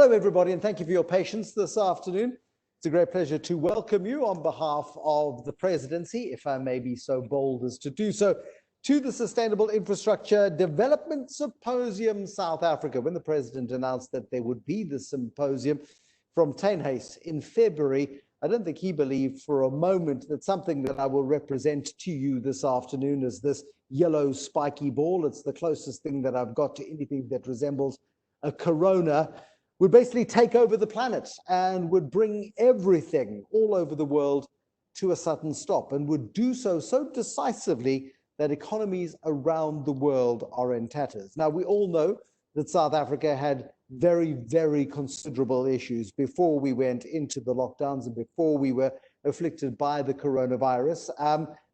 Hello, everybody, and thank you for your patience this afternoon. It's a great pleasure to welcome you on behalf of the Presidency, if I may be so bold as to do so, to the Sustainable Infrastructure Development Symposium South Africa. When the President announced that there would be the symposium from Teenhuis in February, I don't think he believed for a moment that something that I will represent to you this afternoon is this yellow spiky ball. It's the closest thing that I've got to anything that resembles a corona, would basically take over the planet and would bring everything all over the world to a sudden stop, and would do so decisively that economies around the world are in tatters. Now, we all know that South Africa had very, very considerable issues before we went into the lockdowns and before we were afflicted by the coronavirus.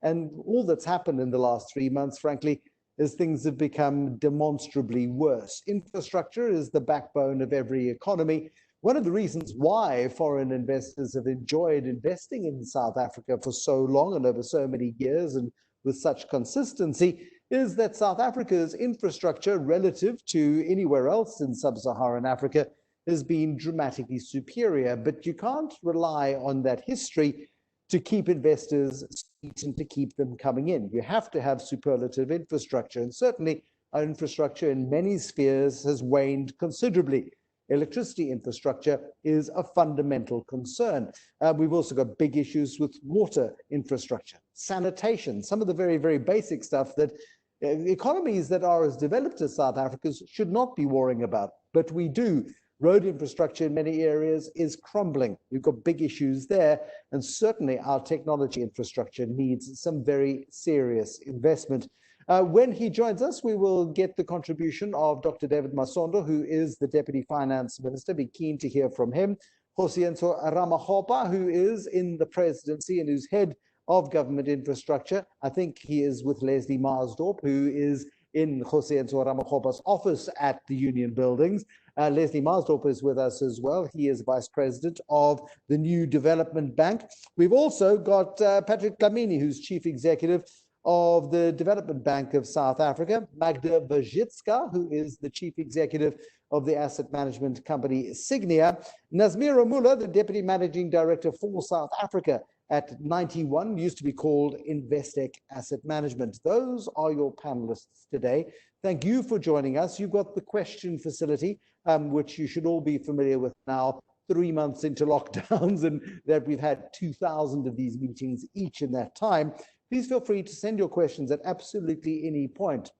And all that's happened in the last 3 months, frankly, is things have become demonstrably worse. Infrastructure is the backbone of every economy. One of the reasons why foreign investors have enjoyed investing in South Africa for so long and over so many years and with such consistency is that South Africa's infrastructure relative to anywhere else in sub-Saharan Africa has been dramatically superior. But you can't rely on that history to keep investors and to keep them coming in. You have to have superlative infrastructure, and certainly our infrastructure in many spheres has waned considerably. Electricity infrastructure is a fundamental concern. We've also got big issues with water infrastructure, sanitation, some of the very, very basic stuff that economies that are as developed as South Africa's should not be worrying about, but we do. Road infrastructure in many areas is crumbling. We've got big issues there, and certainly our technology infrastructure needs some very serious investment. When he joins us, we will get the contribution of Dr. David Masondo, who is the Deputy Finance Minister. Be keen to hear from him. Kgosientsho Ramokgopa, who is in the Presidency and who's head of government infrastructure. I think he is with Leslie Maasdorp, who is in Kgosientsho Ramokgopa's office at the Union Buildings. Leslie Maasdorp is with us as well. He is Vice President of the New Development Bank. We've also got Patrick Dlamini, who's Chief Executive of the Development Bank of South Africa, Magda, who is the Chief Executive of the asset management company Sygnia, Nazmeera Moola, the Deputy Managing Director for South Africa at 91, used to be called Investec Asset Management. Those are your panelists today. Thank you for joining us. You've got the question facility, which you should all be familiar with now, 3 months into lockdowns, and that we've had 2,000 of these meetings each in that time. Please feel free to send your questions at absolutely any point.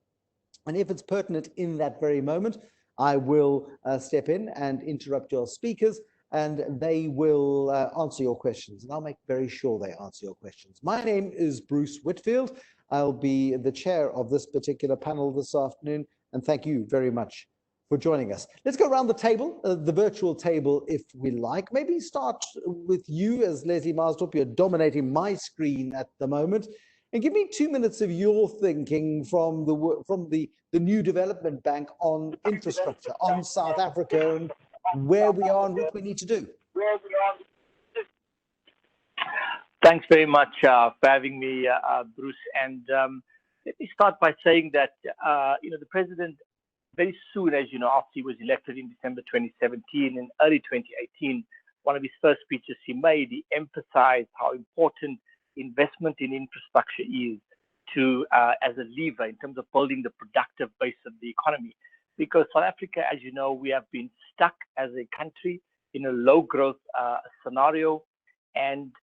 And if it's pertinent in that very moment, I will step in and interrupt your speakers, and they will answer your questions. And I'll make very sure they answer your questions. My name is Bruce Whitfield. I'll be the chair of this particular panel this afternoon, and thank you very much for joining us. Let's go around the table, the virtual table, if we like. Maybe start with you as Leslie Maasdorp. You're dominating my screen at the moment. And give me 2 minutes of your thinking from the New Development Bank on infrastructure, on South Africa, and where we are and what we need to do. Thanks very much for having me, Bruce. And let me start by saying that, the President, very soon, as you know, after he was elected in December 2017 and early 2018, one of his first speeches he made, he emphasized how important investment in infrastructure is to as a lever in terms of building the productive base of the economy. Because South Africa, as you know, we have been stuck as a country in a low growth scenario. And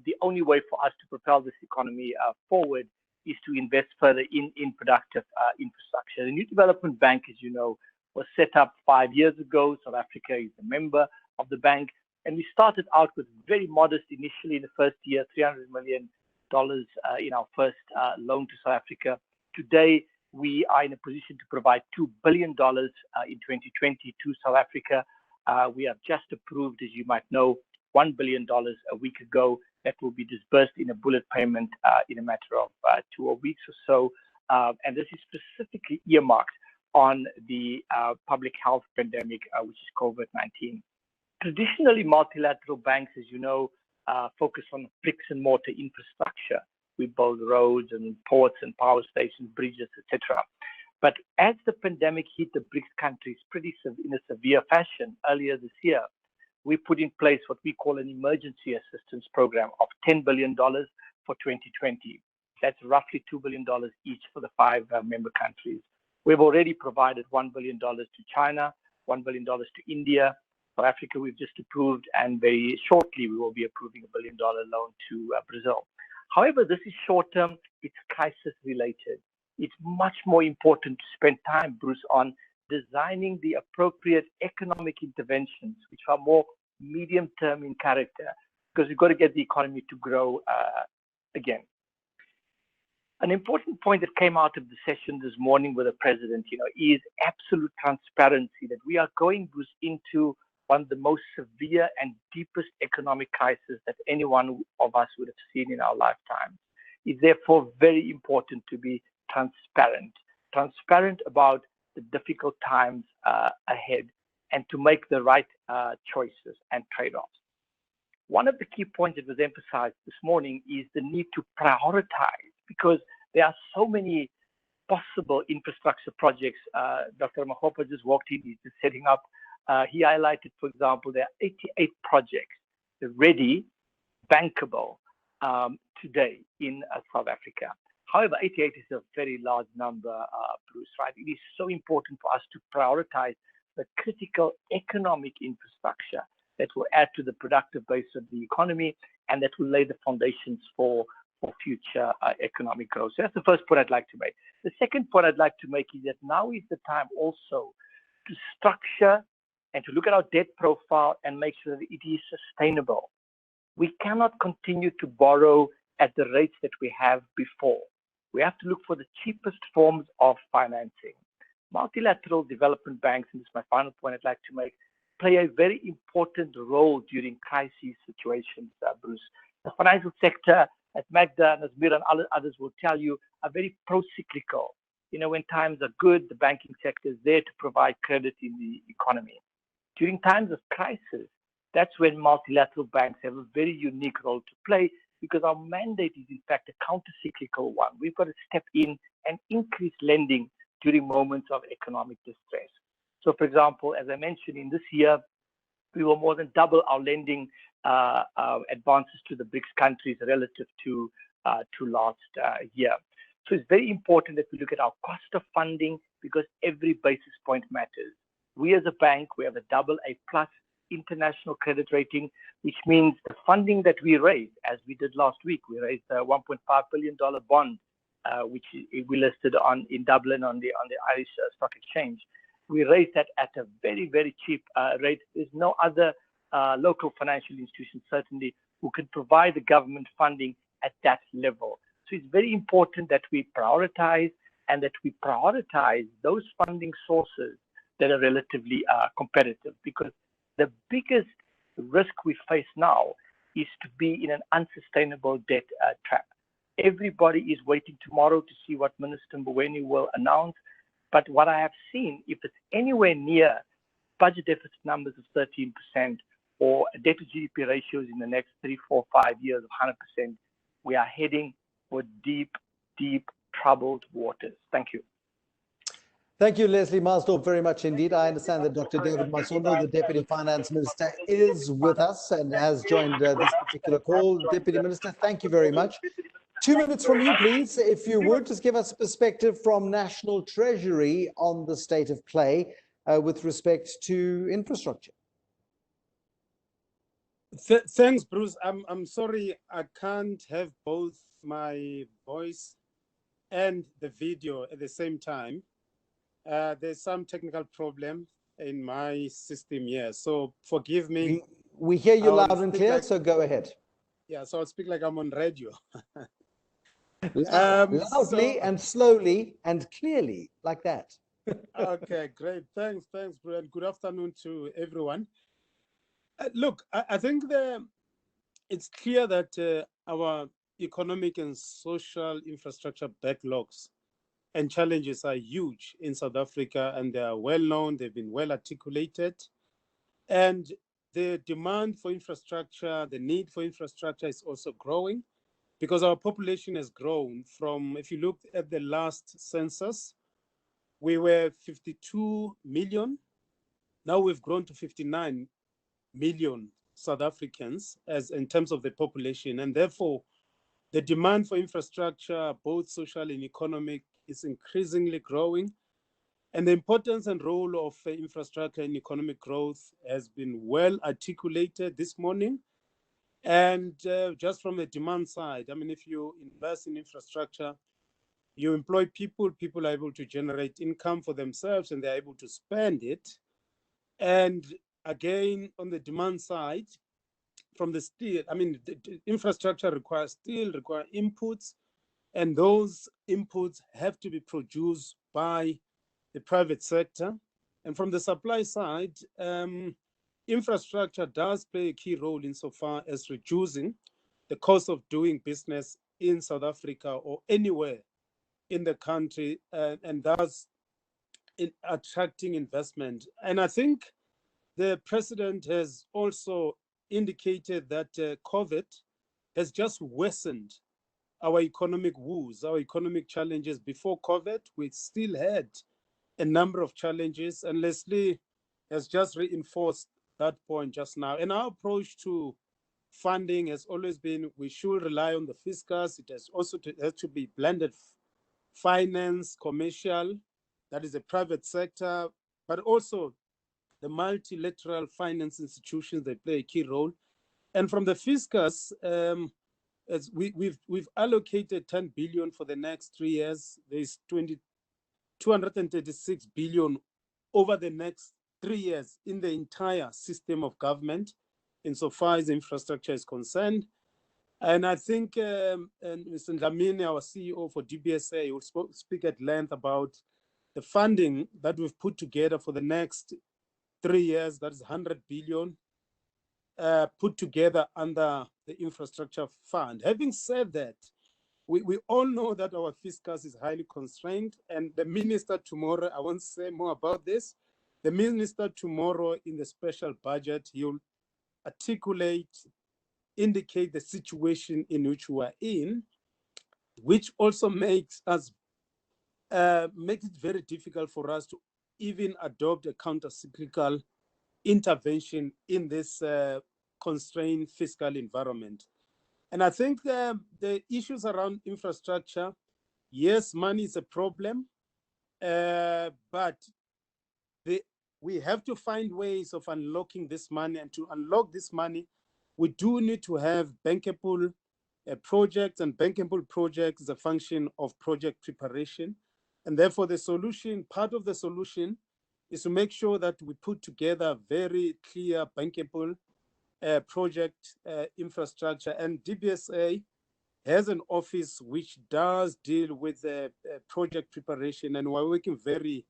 the only way for us to propel this economy forward is to invest further in productive infrastructure. The New Development Bank, as you know, was set up 5 years ago. South Africa is a member of the bank. And we started out with very modest, initially in the first year, $300 million in our first loan to South Africa. Today, we are in a position to provide $2 billion in 2020 to South Africa. We have just approved, as you might know, $1 billion a week ago that will be disbursed in a bullet payment in a matter of 2 weeks or so. And this is specifically earmarked on the public health pandemic, which is COVID-19. Traditionally, multilateral banks, as you know, focus on bricks and mortar infrastructure. We build roads and ports and power stations, bridges, etc. But as the pandemic hit the BRICS countries in a severe fashion earlier this year, we put in place what we call an emergency assistance program of $10 billion for 2020. That's roughly $2 billion each for the 5 member countries. We've already provided $1 billion to China, $1 billion to India. For Africa, we've just approved, and very shortly we will be approving $1 billion loan to Brazil. However, this is short-term, it's crisis-related. It's much more important to spend time, Bruce, on designing the appropriate economic interventions, which are more medium-term in character, because we've got to get the economy to grow again. An important point that came out of the session this morning with the president, is absolute transparency, that we are going, Bruce, into one of the most severe and deepest economic crises that any one of us would have seen in our lifetime. It's therefore very important to be transparent about the difficult times ahead, and to make the right choices and trade-offs. One of the key points that was emphasized this morning is the need to prioritize, because there are so many possible infrastructure projects. Dr. Ramokgopa just walked in, he's just setting up. He highlighted, for example, there are 88 projects ready, bankable today in South Africa. However, 88 is a very large number, Bruce, right? It is so important for us to prioritize the critical economic infrastructure that will add to the productive base of the economy, and that will lay the foundations for future economic growth. So that's the first point I'd like to make. The second point I'd like to make is that now is the time also to structure and to look at our debt profile and make sure that it is sustainable. We cannot continue to borrow at the rates that we have before. We have to look for the cheapest forms of financing. Multilateral development banks, and this is my final point I'd like to make, play a very important role during crisis situations, Bruce. The financial sector at Magda, Nazmeera, and others will tell you are very pro-cyclical. When times are good, the banking sector is there to provide credit in the economy. During times of crisis, that's when multilateral banks have a very unique role to play, because our mandate is in fact a counter-cyclical one. We've got to step in and increase lending during moments of economic distress. So, for example, as I mentioned, in this year, we will more than double our lending advances to the BRICS countries relative to last year. So it's very important that we look at our cost of funding, because every basis point matters. We as a bank, we have a AA+ international credit rating, which means the funding that we raise, as we did last week, we raised a $1.5 billion bond, which we listed in Dublin on the Irish Stock Exchange. We raised that at a very, very cheap rate. There's no other local financial institution, certainly, who can provide the government funding at that level. So it's very important that we prioritize, and that we prioritize those funding sources that are relatively competitive, because the biggest risk we face now is to be in an unsustainable debt trap. Everybody is waiting tomorrow to see what Minister Mboweni will announce. But what I have seen, if it's anywhere near budget deficit numbers of 13% or debt to GDP ratios in the next 3, 4, 5 years of 100%, we are heading for deep, deep troubled waters. Thank you. Thank you, Leslie Maasdorp, very much indeed. I understand that Dr. David Masondo, the Deputy Finance Minister, is with us and has joined this particular call. Deputy Minister, thank you very much. 2 minutes from you, please, if you would, just give us a perspective from National Treasury on the state of play with respect to infrastructure. Thanks, Bruce. I'm sorry I can't have both my voice and the video at the same time. There's some technical problem in my system here, so forgive me. We hear you loud and clear, so go ahead. Yeah, so I'll speak like I'm on radio. Loudly and slowly and clearly, like that. Okay, great. Thanks, Bruce, and good afternoon to everyone. Look, I think it's clear that our economic and social infrastructure backlogs and challenges are huge in South Africa, and they are well known, they've been well articulated. And the demand for infrastructure, the need for infrastructure is also growing, because our population has grown from, if you look at the last census, we were 52 million. Now we've grown to 59 million South Africans as in terms of the population. And therefore, the demand for infrastructure, both social and economic, is increasingly growing. And the importance and role of infrastructure in economic growth has been well articulated this morning. And just from the demand side, I mean, if you invest in infrastructure, you employ people, people are able to generate income for themselves and they're able to spend it. And again, on the demand side, from the steel, I mean, the infrastructure requires steel, require inputs, and those inputs have to be produced by the private sector. And from the supply side, infrastructure does play a key role insofar as reducing the cost of doing business in South Africa or anywhere in the country, and thus in attracting investment. And I think the president has also indicated that COVID has just worsened our economic woes, our economic challenges. Before COVID, we still had a number of challenges, and Leslie has just reinforced that point just now. And our approach to funding has always been we should rely on the fiscus. It has also has to be blended finance, commercial, that is the private sector, but also the multilateral finance institutions, they play a key role. And from the fiscus, as we've allocated 10 billion for the next 3 years. There's 236 billion over the next 3 years in the entire system of government, insofar as infrastructure is concerned. And I think and Mr. Dlamini, our CEO for DBSA, will speak at length about the funding that we've put together for the next 3 years. That is 100 billion put together under the infrastructure fund. Having said that, we all know that our fiscus is highly constrained, and the minister tomorrow, I won't say more about this, the minister tomorrow in the special budget, he'll articulate, indicate the situation in which we are in, which also makes it very difficult for us to even adopt a counter-cyclical intervention in this constrained fiscal environment. And I think the issues around infrastructure, yes, money is a problem, but we have to find ways of unlocking this money. And to unlock this money, we do need to have bankable projects, and bankable projects is a function of project preparation. And therefore, the solution, part of the solution, is to make sure that we put together very clear bankable project infrastructure. And DBSA has an office which does deal with project preparation, and we're working very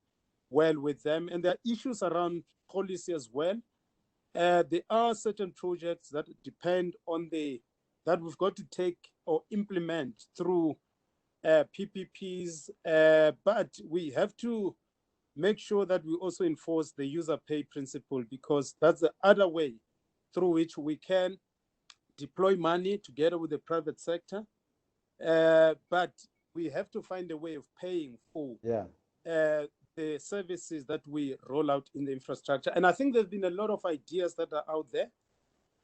well with them. And there are issues around policy as well. There are certain projects that depend on that we've got to take or implement through PPPs, but we have to make sure that we also enforce the user pay principle, because that's the other way through which we can deploy money together with the private sector. But we have to find a way of paying for the services that we roll out in the infrastructure. And I think there's been a lot of ideas that are out there,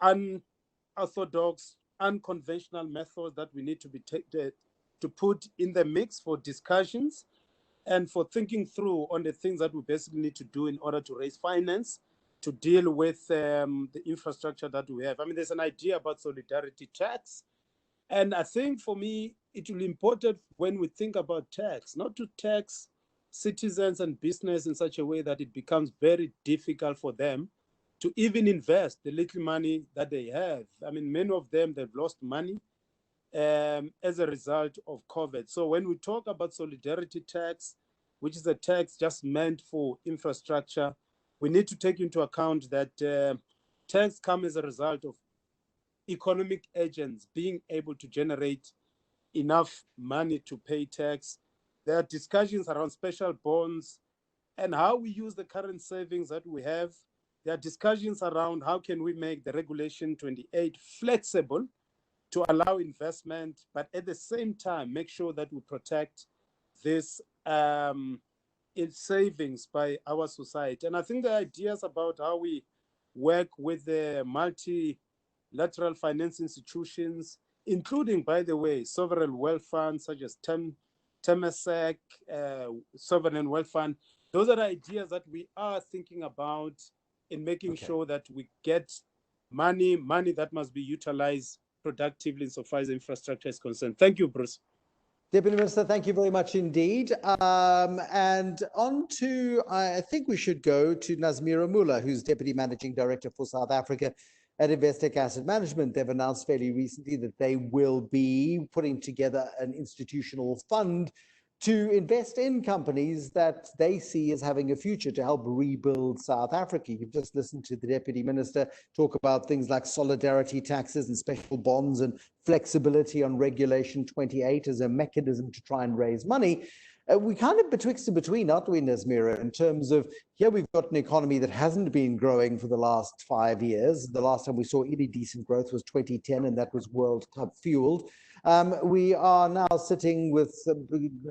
unorthodox, unconventional methods that we need to be to put in the mix for discussions and for thinking through on the things that we basically need to do in order to raise finance to deal with the infrastructure that we have. I mean, there's an idea about solidarity tax. And I think for me, it will be important when we think about tax, not to tax citizens and business in such a way that it becomes very difficult for them to even invest the little money that they have. I mean, many of them, they've lost money as a result of COVID. So when we talk about solidarity tax, which is a tax just meant for infrastructure, we need to take into account that tax comes as a result of economic agents being able to generate enough money to pay tax. There are discussions around special bonds and how we use the current savings that we have. There are discussions around how can we make the Regulation 28 flexible to allow investment, but at the same time, make sure that we protect this its savings by our society. And I think the ideas about how we work with the multilateral finance institutions, including, by the way, sovereign wealth funds such as Temasek, Sovereign Wealth Fund, those are ideas that we are thinking about in making sure that we get money that must be utilized productively insofar as infrastructure is concerned. Thank you, Bruce. Deputy Minister, thank you very much indeed. And on to, I think we should go to Nazmeera Moola, who's Deputy Managing Director for South Africa at Investec Asset Management. They've announced fairly recently that they will be putting together an institutional fund to invest in companies that they see as having a future to help rebuild South Africa. You've just listened to the Deputy Minister talk about things like solidarity taxes and special bonds and flexibility on Regulation 28 as a mechanism to try and raise money. We kind of betwixt and between, aren't we, Nazmeera, in terms of here we've got an economy that hasn't been growing for the last 5 years. The last time we saw any decent growth was 2010, and that was World Cup fueled. We are now sitting with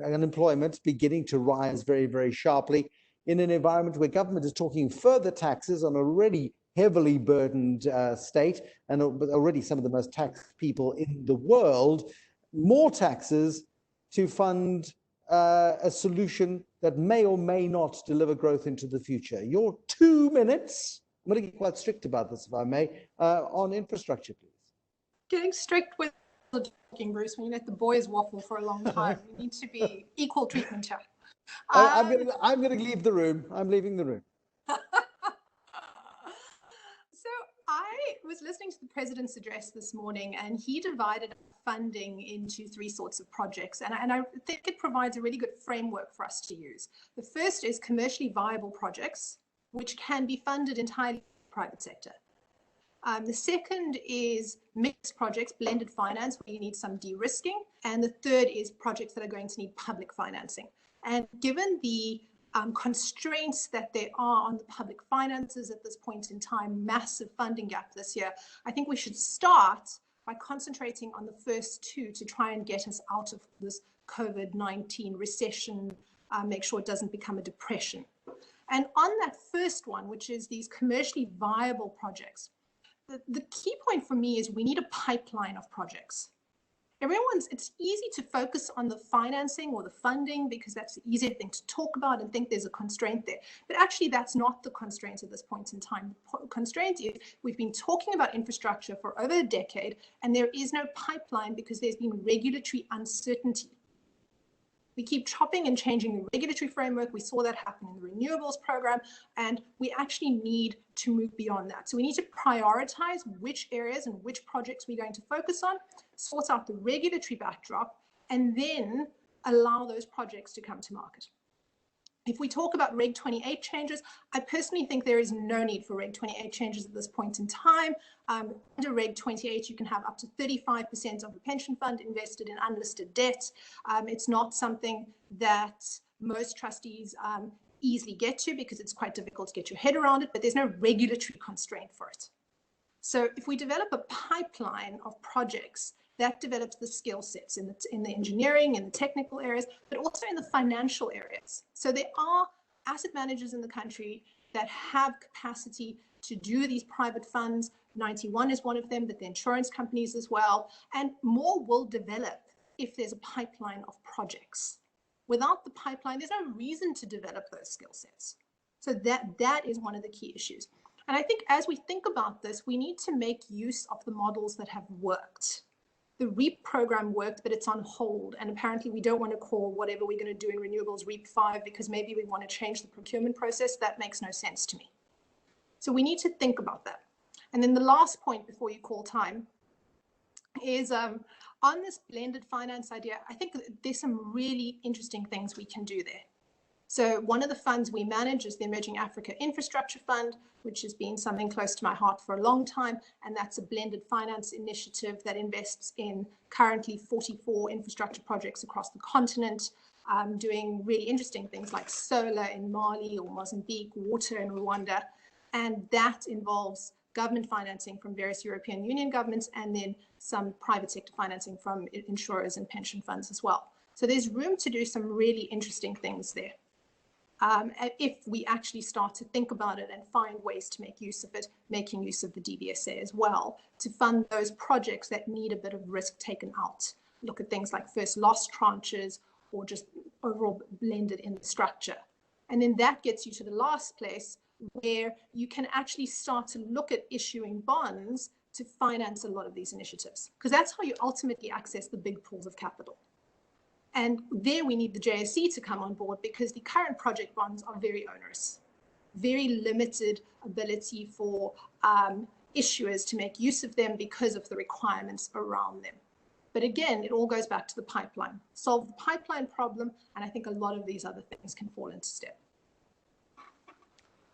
unemployment beginning to rise very, very sharply in an environment where government is talking further taxes on a already heavily burdened state and already some of the most taxed people in the world, more taxes to fund a solution that may or may not deliver growth into the future. Your 2 minutes, I'm going to get quite strict about this, if I may, on infrastructure, please. Getting strict with the talking, Bruce, when you let the boys waffle for a long time. We need to be equal treatment here. I'm going to leave the room. I'm leaving the room. So I was listening to the President's address this morning, and he divided funding into 3 sorts of projects. And I think it provides a really good framework for us to use. The first is commercially viable projects, which can be funded entirely by the private sector. The second is mixed projects, blended finance, where you need some de-risking. And the third is projects that are going to need public financing. And given the constraints that there are on the public finances at this point in time, massive funding gap this year, I think we should start by concentrating on the first 2 to try and get us out of this COVID-19 recession, make sure it doesn't become a depression. And on that first one, which is these commercially viable projects, the key point for me is we need a pipeline of projects. It's easy to focus on the financing or the funding because that's the easier thing to talk about and think there's a constraint there. But actually, that's not the constraint at this point in time. The constraint is we've been talking about infrastructure for over a decade, and there is no pipeline because there's been regulatory uncertainty. We keep chopping and changing the regulatory framework. We saw that happen in the renewables program, and we actually need to move beyond that. So we need to prioritize which areas and which projects we're going to focus on, sort out the regulatory backdrop, and then allow those projects to come to market. If we talk about Reg 28 changes, I personally think there is no need for Reg 28 changes at this point in time. Under Reg 28, you can have up to 35% of the pension fund invested in unlisted debt. It's not something that most trustees easily get to because it's quite difficult to get your head around it, but there's no regulatory constraint for it. So if we develop a pipeline of projects that develops the skill sets in the engineering and the technical areas, but also in the financial areas. So there are asset managers in the country that have capacity to do these private funds. 91 is one of them, but the insurance companies as well. And more will develop if there's a pipeline of projects. Without the pipeline, there's no reason to develop those skill sets. So that is one of the key issues. And I think as we think about this, we need to make use of the models that have worked. The REAP program worked, but it's on hold. And apparently we don't want to call whatever we're going to do in renewables REAP 5 because maybe we want to change the procurement process. That makes no sense to me. So we need to think about that. And then the last point before you call time is on this blended finance idea, I think there's some really interesting things we can do there. So one of the funds we manage is the Emerging Africa Infrastructure Fund, which has been something close to my heart for a long time. And that's a blended finance initiative that invests in currently 44 infrastructure projects across the continent, doing really interesting things like solar in Mali or Mozambique, water in Rwanda. And that involves government financing from various European Union governments and then some private sector financing from insurers and pension funds as well. So there's room to do some really interesting things there. if we actually start to think about it and find ways to make use of it, making use of the DVSA as well, to fund those projects that need a bit of risk taken out. Look at things like first loss tranches or just overall blended in the structure. And then that gets you to the last place where you can actually start to look at issuing bonds to finance a lot of these initiatives, because that's how you ultimately access the big pools of capital. And there we need the JSE to come on board, because the current project bonds are very onerous, very limited ability for issuers to make use of them because of the requirements around them. But again, it all goes back to the pipeline. Solve the pipeline problem, and I think a lot of these other things can fall into step.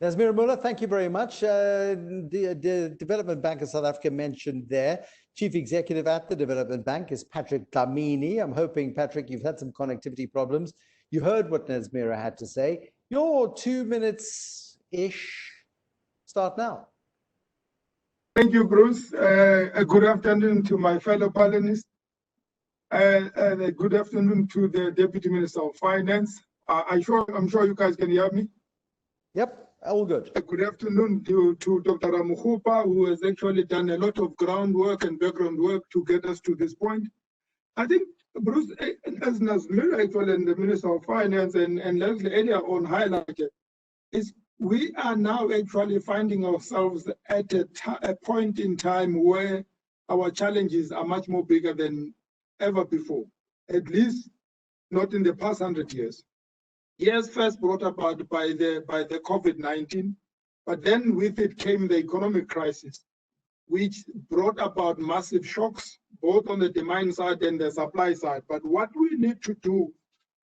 Nazmeera, Moola, thank you very much. The Development Bank of South Africa mentioned there. Chief Executive at the Development Bank is Patrick Dlamini. I'm hoping, Patrick, you've had some connectivity problems. You heard what Nazmeera had to say. Your 2 minutes-ish start now. Thank you, Bruce. Good afternoon to my fellow panelists. Good afternoon to the Deputy Minister of Finance. I'm sure you guys can hear me. Yep. All good. Good afternoon to Dr. Ramokgopa, who has actually done a lot of groundwork and background work to get us to this point. I think, Bruce, as Nazmeera actually and the Minister of Finance and Leslie earlier on highlighted, is we are now actually finding ourselves at a point in time where our challenges are much more bigger than ever before, at least not in the past 100 years. Yes, first brought about by the COVID-19, but then with it came the economic crisis, which brought about massive shocks, both on the demand side and the supply side. But what we need to do,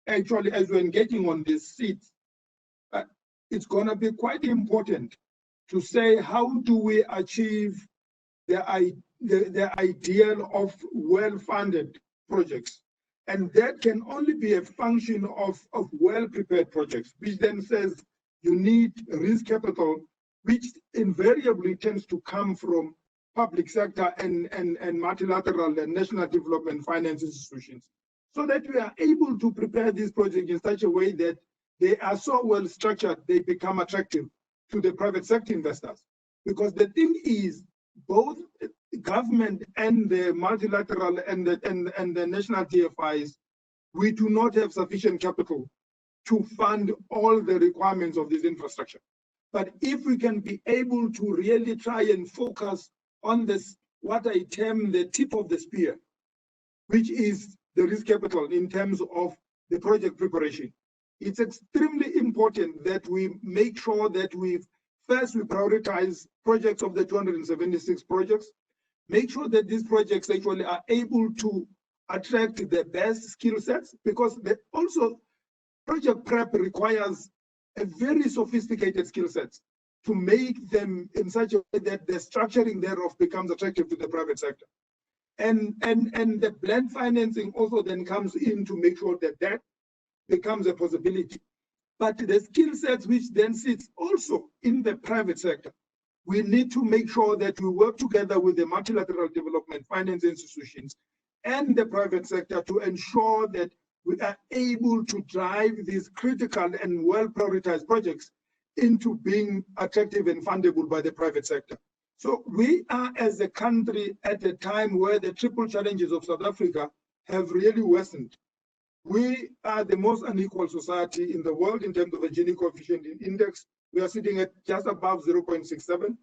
actually, as we're engaging on this seat, it's going to be quite important to say, how do we achieve the ideal of well-funded projects? And that can only be a function of well-prepared projects, which then says you need risk capital, which invariably tends to come from public sector and multilateral and national development finance institutions, so that we are able to prepare these projects in such a way that they are so well structured, they become attractive to the private sector investors. Because the thing is, both government and the multilateral and the national TFIs, we do not have sufficient capital to fund all the requirements of this infrastructure. But if we can be able to really try and focus on this, what I term the tip of the spear, which is the risk capital in terms of the project preparation, it's extremely important that we make sure that we prioritize projects of the 276 projects, make sure that these projects actually are able to attract the best skill sets, because also project prep requires a very sophisticated skill sets to make them in such a way that the structuring thereof becomes attractive to the private sector. And the blend financing also then comes in to make sure that that becomes a possibility. But the skill sets which then sits also in the private sector, we need to make sure that we work together with the multilateral development finance institutions and the private sector to ensure that we are able to drive these critical and well-prioritized projects into being attractive and fundable by the private sector. So we are, as a country, at a time where the triple challenges of South Africa have really worsened. We are the most unequal society in the world in terms of a Gini coefficient index. We are sitting at just above 0.67.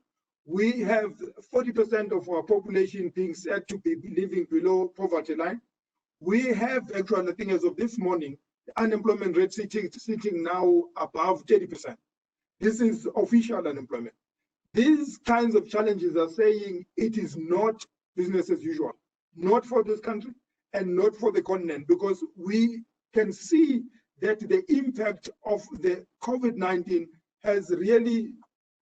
We have 40% of our population being said to be living below poverty line. We have actually, I think as of this morning, the unemployment rate sitting now above 30%. This is official unemployment. These kinds of challenges are saying it is not business as usual, not for this country and not for the continent, because we can see that the impact of the COVID-19 has really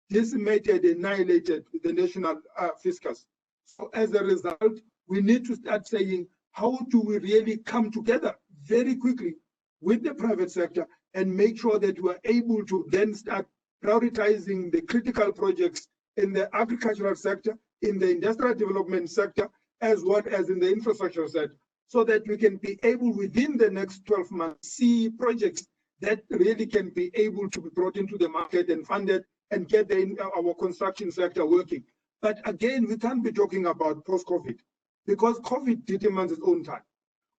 decimated, annihilated the national fiscus. So as a result, we need to start saying, how do we really come together very quickly with the private sector and make sure that we are able to then start prioritizing the critical projects in the agricultural sector, in the industrial development sector, as well as in the infrastructure sector, so that we can be able within the next 12 months see projects that really can be able to be brought into the market and funded and get our construction sector working. But again, we can't be talking about post-COVID because COVID determines its own time.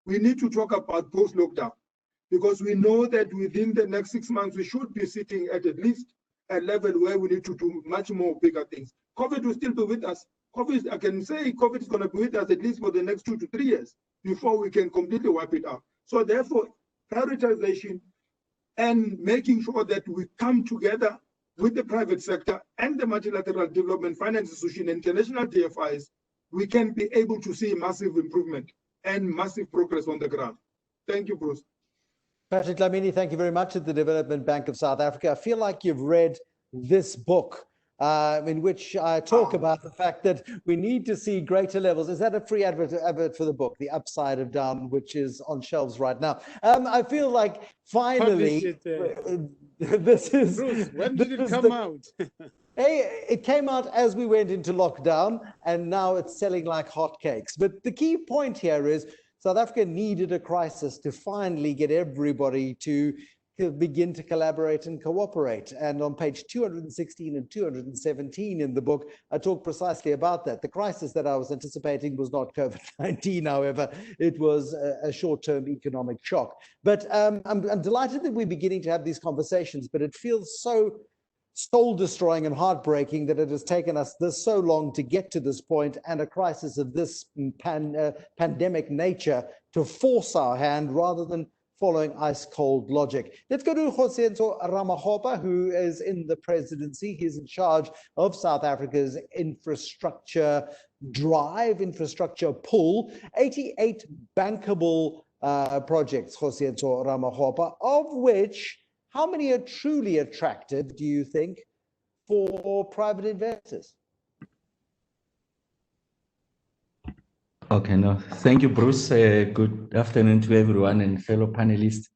We need to talk about post-lockdown because we know that within the next 6 months, we should be sitting at least a level where we need to do much more bigger things. COVID will still be with us. I can say COVID is going to be with us at least for the next 2 to 3 years before we can completely wipe it out. So therefore, prioritization and making sure that we come together with the private sector and the multilateral development finance institution, international DFIs, we can be able to see massive improvement and massive progress on the ground. Thank you, Bruce. Patrick Dlamini, thank you very much, at the Development Bank of South Africa. I feel like you've read this book in which I talk about the fact that we need to see greater levels. Is that a free advert for the book, The Upside of Down, which is on shelves right now? I feel like finally, this is... Bruce, when did it come out? Hey, it came out as we went into lockdown, and now it's selling like hotcakes. But the key point here is South Africa needed a crisis to finally get everybody to begin to collaborate and cooperate. And on page 216 and 217 in the book, I talk precisely about that. The crisis that I was anticipating was not COVID-19, however, it was a short-term economic shock. But I'm delighted that we're beginning to have these conversations, but it feels so soul-destroying and heartbreaking that it has taken us so long to get to this point, and a crisis of this pandemic nature to force our hand rather than following ice-cold logic. Let's go to Kgosientsho Ramokgopa, who is in the presidency. He's in charge of South Africa's infrastructure drive, infrastructure pull, 88 bankable projects, Kgosientsho Ramokgopa, of which how many are truly attractive, do you think, for private investors? Okay, no, thank you, Bruce. Good afternoon to everyone and fellow panelists,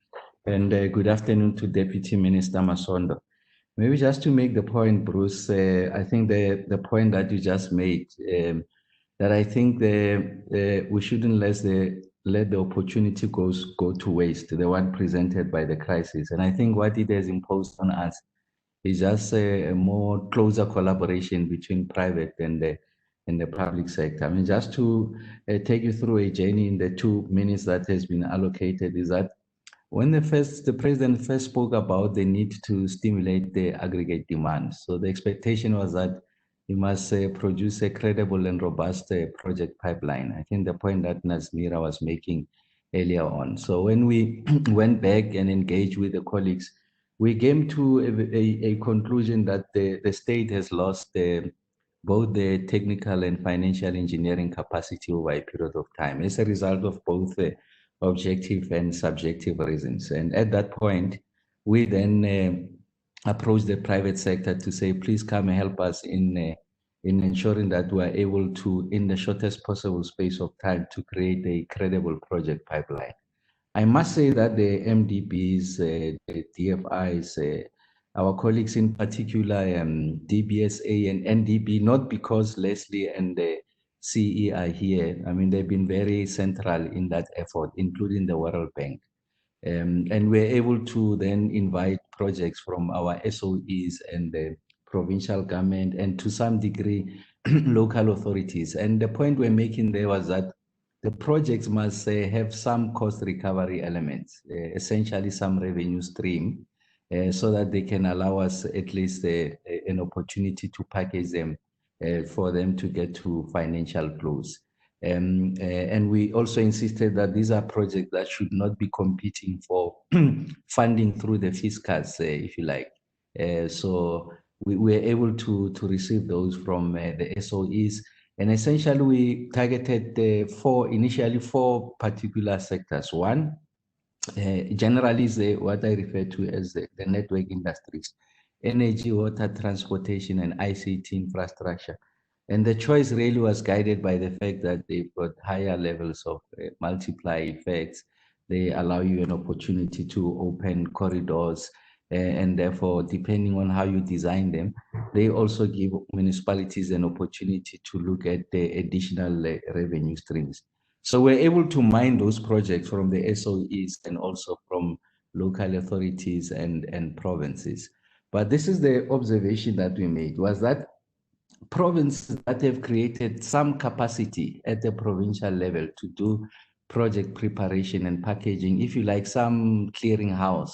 and good afternoon to Deputy Minister Masondo. Maybe just to make the point, Bruce, I think the point that you just made, that I think we shouldn't let the opportunity go to waste, the one presented by the crisis. And I think what it has imposed on us is just a more closer collaboration between private and the public sector. I mean, just to take you through a journey in the 2 minutes that has been allocated, is that when the president first spoke about the need to stimulate the aggregate demand, so the expectation was that he must produce a credible and robust project pipeline. I think the point that Nazmeera was making earlier on. So when we went back and engaged with the colleagues, we came to a conclusion that the state has lost both the technical and financial engineering capacity over a period of time as a result of both objective and subjective reasons. And at that point, we then approached the private sector to say, please come and help us in ensuring that we are able to, in the shortest possible space of time, to create a credible project pipeline. I must say that the MDBs, the DFIs, our colleagues in particular, DBSA and NDB, not because Leslie and the CE are here, I mean, they've been very central in that effort, including the World Bank. And we're able to then invite projects from our SOEs and the provincial government and to some degree local authorities. And the point we're making there was that the projects must have some cost recovery elements, essentially some revenue stream, so that they can allow us at least an opportunity to package them for them to get to financial close. And we also insisted that these are projects that should not be competing for funding through the fiscals, if you like. So we were able to receive those from the SOEs. And essentially, we targeted initially four particular sectors. One, generally, is what I refer to as the network industries: energy, water, transportation, and ICT infrastructure. And the choice really was guided by the fact that they've got higher levels of multiply effects. They allow you an opportunity to open corridors, and therefore, depending on how you design them, they also give municipalities an opportunity to look at the additional revenue streams. So we're able to mine those projects from the SOEs and also from local authorities and provinces. But this is the observation that we made, was that provinces that have created some capacity at the provincial level to do project preparation and packaging, if you like, some clearinghouse,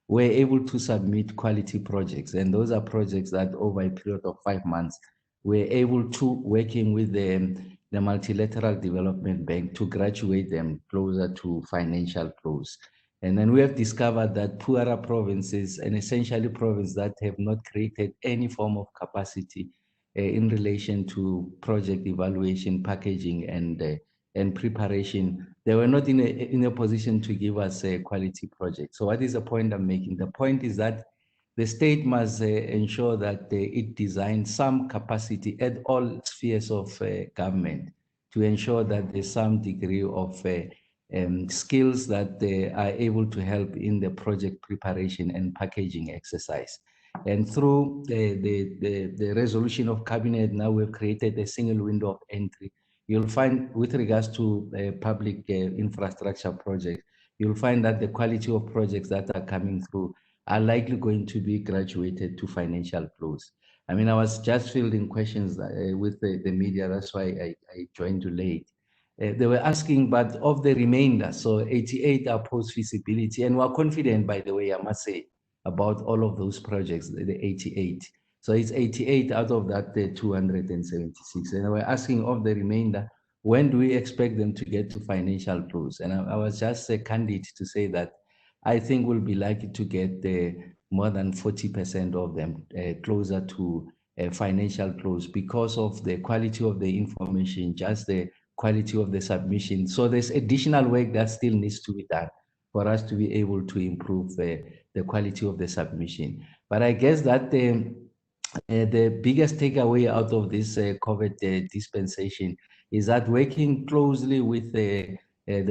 were able to submit quality projects. And those are projects that over a period of 5 months, we're able to, working with the Multilateral Development Bank, to graduate them closer to financial close. And then we have discovered that poorer provinces, and essentially provinces that have not created any form of capacity in relation to project evaluation, packaging, and preparation, they were not in a position to give us a quality project. So what is the point I'm making? The point is that the state must ensure that it designs some capacity at all spheres of government to ensure that there's some degree of skills that they are able to help in the project preparation and packaging exercise. And through the resolution of cabinet, now we've created a single window of entry. You'll find, with regards to public infrastructure projects, you'll find that the quality of projects that are coming through are likely going to be graduated to financial close. I mean, I was just fielding questions with the media, that's why I joined you late. They were asking, but of the remainder, so 88 are post-feasibility, and we're confident, by the way, I must say, about all of those projects, the 88. So it's 88 out of that, the 276. And we're asking of the remainder, when do we expect them to get to financial close? And I was just candid to say that I think we'll be likely to get more than 40% of them closer to financial close because of the quality of the information, just the quality of the submission. So there's additional work that still needs to be done for us to be able to improve the quality of the submission. But I guess that the biggest takeaway out of this COVID dispensation is that working closely with the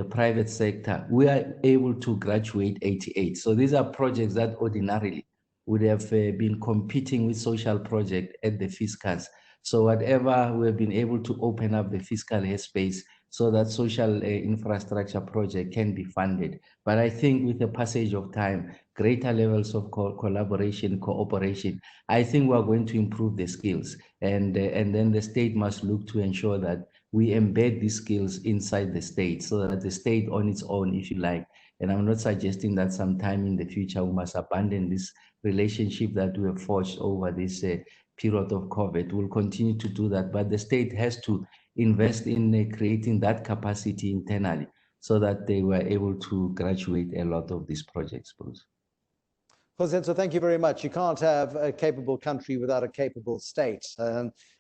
private sector, we are able to graduate 88. So these are projects that ordinarily would have been competing with social projects at the fiscals. So whatever we've been able to open up the fiscal airspace so that social infrastructure project can be funded. But I think with the passage of time, greater levels of collaboration, cooperation, I think we're going to improve the skills. And then the state must look to ensure that we embed these skills inside the state so that the state on its own, if you like, and I'm not suggesting that sometime in the future we must abandon this relationship that we have forged over this period of COVID. We'll continue to do that, but the state has to invest in creating that capacity internally so that they were able to graduate a lot of these projects, Bruce. Kgosientsho, thank you very much. You can't have a capable country without a capable state.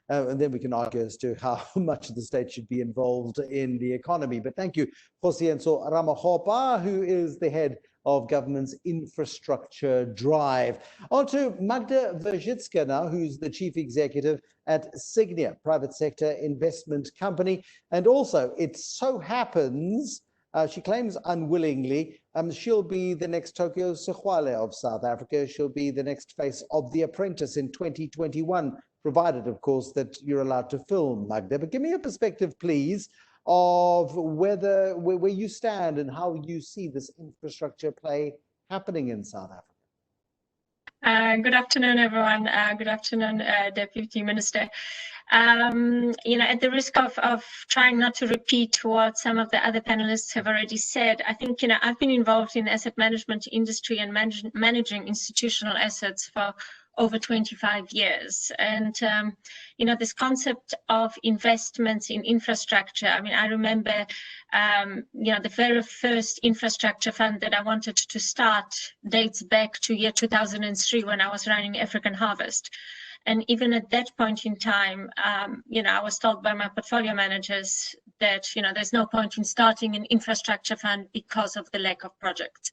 And then we can argue as to how much the state should be involved in the economy. But thank you, Kgosientsho Ramokgopa, who is the head of government's infrastructure drive. On to Magda Wierzycka now, who's the chief executive at Sygnia, private sector investment company. And also, it so happens, she claims unwillingly, she'll be the next Tokyo Sygnia of South Africa. She'll be the next face of The Apprentice in 2021, provided, of course, that you're allowed to film, Magda. But give me a perspective, please, of where you stand and how you see this infrastructure play happening in South Africa. Good afternoon, everyone. Good afternoon, Deputy Minister. At the risk of trying not to repeat what some of the other panelists have already said, I think, I've been involved in the asset management industry and managing institutional assets for over 25 years. And, this concept of investments in infrastructure, I remember, the very first infrastructure fund that I wanted to start dates back to year 2003 when I was running African Harvest. And even at that point in time, I was told by my portfolio managers that, there's no point in starting an infrastructure fund because of the lack of projects.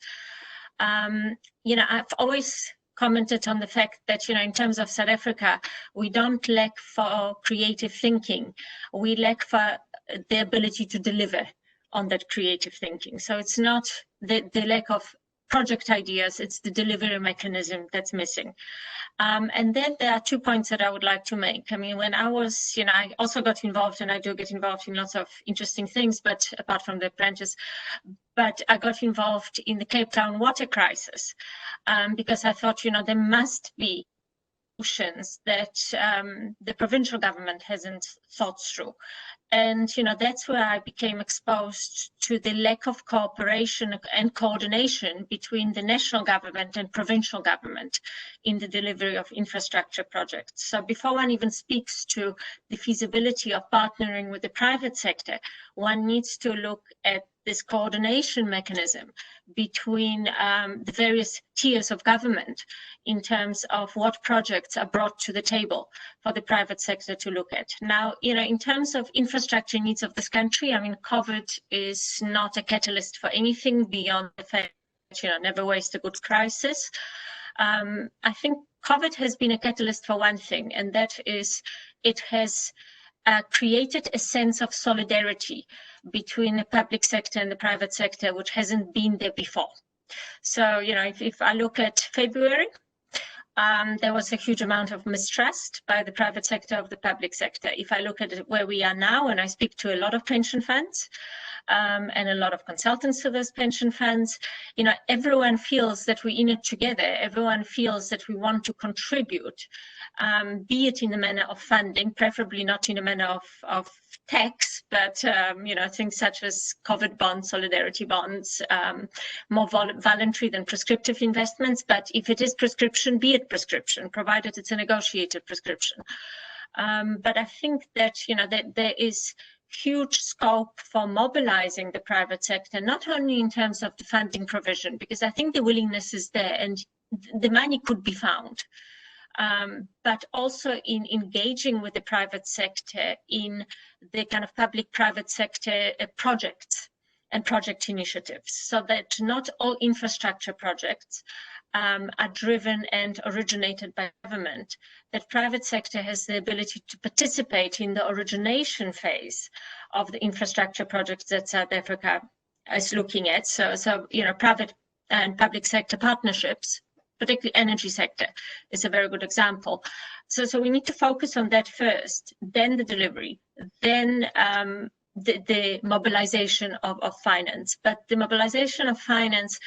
I've always commented on the fact that, in terms of South Africa, we don't lack for creative thinking. We lack for the ability to deliver on that creative thinking. So it's not the lack of project ideas, it's the delivery mechanism that's missing. And then there are 2 points that I would like to make. When I was, I also got involved, and I do get involved in lots of interesting things, but apart from The Apprentice. but I got involved in the Cape Town water crisis because I thought, there must be solutions that the provincial government hasn't thought through. And, that's where I became exposed to the lack of cooperation and coordination between the national government and provincial government in the delivery of infrastructure projects. So before one even speaks to the feasibility of partnering with the private sector, one needs to look at this coordination mechanism between the various tiers of government in terms of what projects are brought to the table for the private sector to look at. Now, in terms of infrastructure needs of this country, COVID is not a catalyst for anything beyond the fact that, never waste a good crisis. I think COVID has been a catalyst for one thing, and that is it has created a sense of solidarity between the public sector and the private sector, which hasn't been there before. So, if I look at February, there was a huge amount of mistrust by the private sector of the public sector. If I look at where we are now, and I speak to a lot of pension funds and a lot of consultants to those pension funds, everyone feels that we're in it together. Everyone feels that we want to contribute, be it in the manner of funding, preferably not in a manner of tax, but things such as COVID bonds, solidarity bonds, more voluntary than prescriptive investments. But if it is prescription, be it prescription, provided it's a negotiated prescription. But I think that that there is huge scope for mobilizing the private sector, not only in terms of the funding provision, because I think the willingness is there and the money could be found. But also in engaging with the private sector in the kind of public-private sector projects and project initiatives, so that not all infrastructure projects are driven and originated by government, that private sector has the ability to participate in the origination phase of the infrastructure projects that South Africa is looking at. So private and public sector partnerships, particularly energy sector, is a very good example. So we need to focus on that first, then the delivery, then the mobilization of finance. But the mobilization of finance,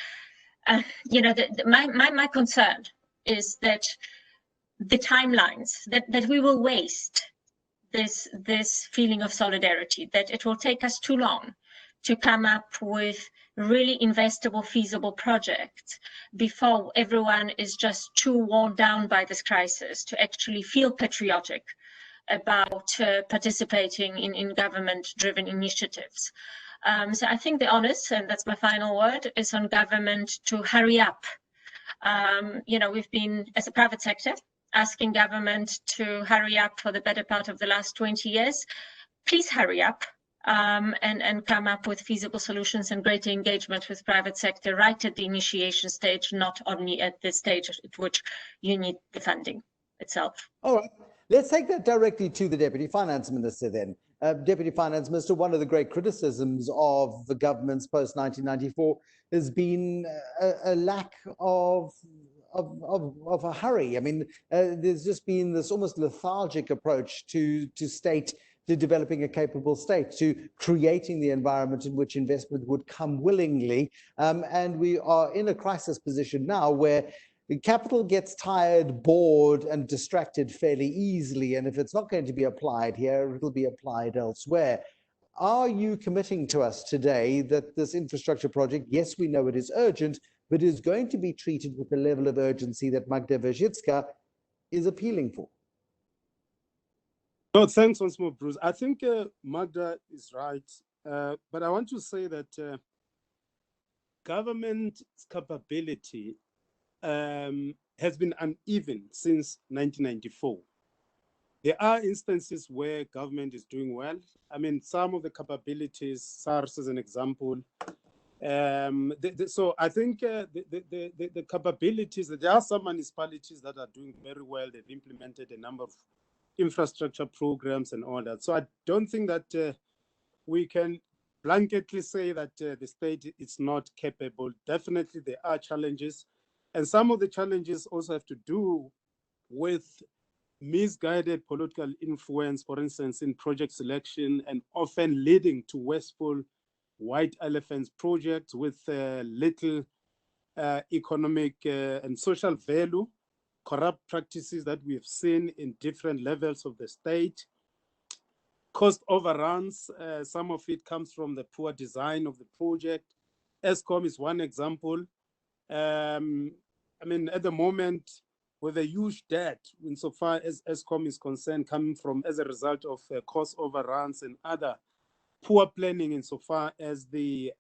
my concern is that the timelines, that we will waste this feeling of solidarity, that it will take us too long to come up with really investable, feasible projects before everyone is just too worn down by this crisis to actually feel patriotic about participating in government-driven initiatives. So I think the onus, and that's my final word, is on government to hurry up. We've been, as a private sector, asking government to hurry up for the better part of the last 20 years. Please hurry up and come up with feasible solutions and greater engagement with private sector right at the initiation stage, not only at the stage at which you need the funding itself. All right. Let's take that directly to the Deputy Finance Minister then. Deputy Finance Minister, one of the great criticisms of the government's post-1994 has been a lack of a hurry. I mean, there's just been this almost lethargic approach to developing a capable state, to creating the environment in which investment would come willingly. And we are in a crisis position now where the capital gets tired, bored, and distracted fairly easily. And if it's not going to be applied here, it'll be applied elsewhere. Are you committing to us today that this infrastructure project, yes, we know it is urgent, but is going to be treated with the level of urgency that Magda Wierzycka is appealing for? No, thanks once more, Bruce. I think Magda is right, but I want to say that government's capability has been uneven since 1994. There are instances where government is doing well. I mean, some of the capabilities, SARS as an example. So I think the capabilities, there are some municipalities that are doing very well. They've implemented a number of infrastructure programs and all that. So I don't think that we can blanketly say that the state is not capable. Definitely there are challenges. And some of the challenges also have to do with misguided political influence, for instance, in project selection, and often leading to wasteful white elephants projects with little economic and social value, corrupt practices that we have seen in different levels of the state, cost overruns. Some of it comes from the poor design of the project. Eskom is one example. I mean, at the moment, with a huge debt, insofar as Eskom is concerned, coming from as a result of cost overruns and other poor planning, insofar as the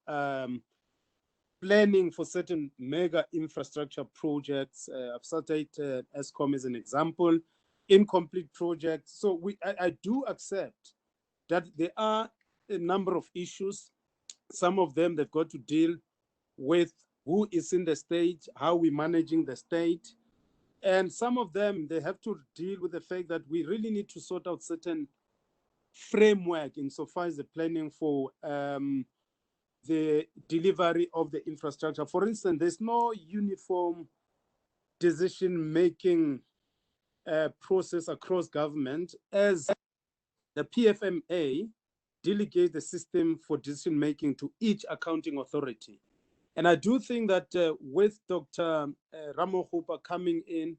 planning for certain mega infrastructure projects. I've cited Eskom as an example, incomplete projects. So I do accept that there are a number of issues. Some of them they've got to deal with who is in the state, how we're managing the state. And some of them, they have to deal with the fact that we really need to sort out certain framework insofar as the planning for the delivery of the infrastructure. For instance, there's no uniform decision-making process across government, as the PFMA delegates the system for decision-making to each accounting authority. And I do think that with Dr. Ramokgopa coming in,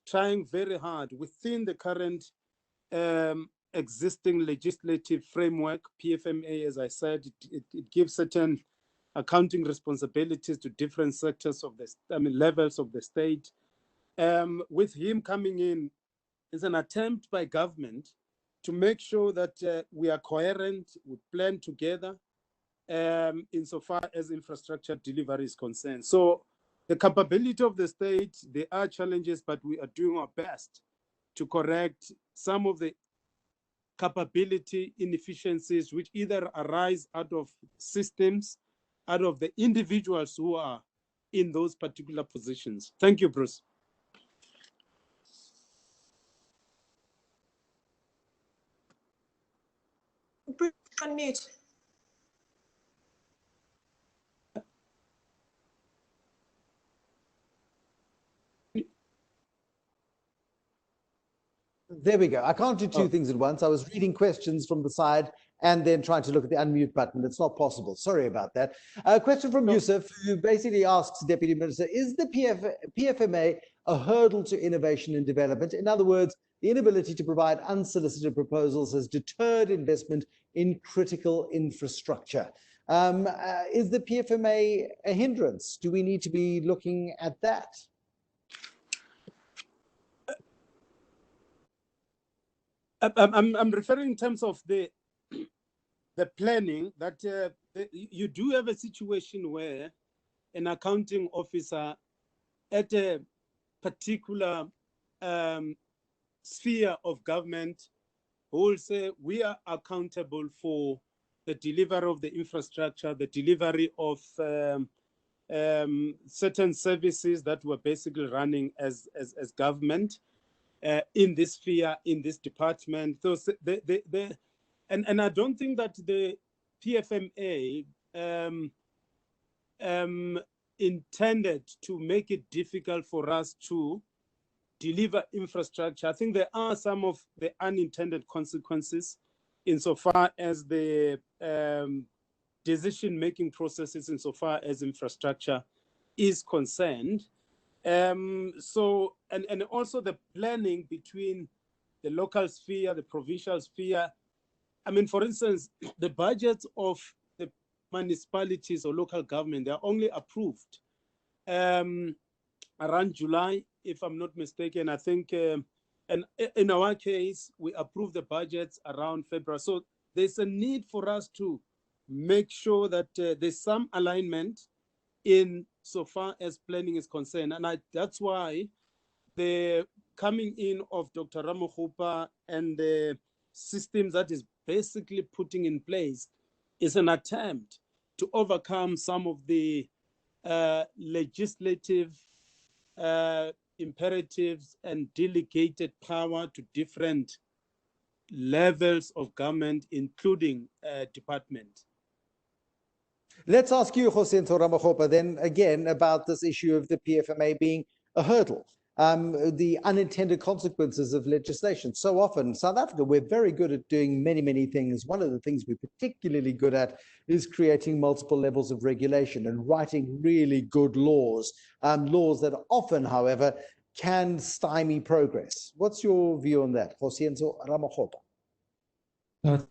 trying very hard within the current existing legislative framework, PFMA, as I said, it gives certain accounting responsibilities to different sectors of the, levels of the state. With him coming in, is an attempt by government to make sure that we are coherent, we plan together, insofar as infrastructure delivery is concerned. So the capability of the state, there are challenges, but we are doing our best to correct some of the capability inefficiencies which either arise out of systems, out of the individuals who are in those particular positions. Thank you, Bruce. Bruce, unmute. There we go. I can't do two things at once. I was reading questions from the side and then trying to look at the unmute button. It's not possible. Sorry about that. A question from Yusuf, who basically asks Deputy Minister, is the PFMA a hurdle to innovation and development? In other words, the inability to provide unsolicited proposals has deterred investment in critical infrastructure. Is the PFMA a hindrance? Do we need to be looking at that? I'm referring in terms of the planning that you do have a situation where an accounting officer at a particular sphere of government will say we are accountable for the delivery of the infrastructure, the delivery of certain services that were basically running as government. In this sphere, in this department. So and I don't think that the PFMA intended to make it difficult for us to deliver infrastructure. I think there are some of the unintended consequences insofar as the decision-making processes insofar as infrastructure is concerned. So, and also the planning between the local sphere, the provincial sphere. I mean, for instance, the budgets of the municipalities or local government, they are only approved around July, if I'm not mistaken. I think, and in our case, we approve the budgets around February. So there's a need for us to make sure that there's some alignment in so far as planning is concerned. And that's why the coming in of Dr. Ramokgopa and the systems that is basically putting in place is an attempt to overcome some of the legislative imperatives and delegated power to different levels of government, including department. Let's ask you, Kgosientsho Ramokgopa, then again about this issue of the PFMA being a hurdle. the unintended consequences of legislation. So often, South Africa, we're very good at doing many, many things. One of the things we're particularly good at is creating multiple levels of regulation and writing really good laws, laws that often, however, can stymie progress. What's your view on that, Kgosientsho, Ramokgopa?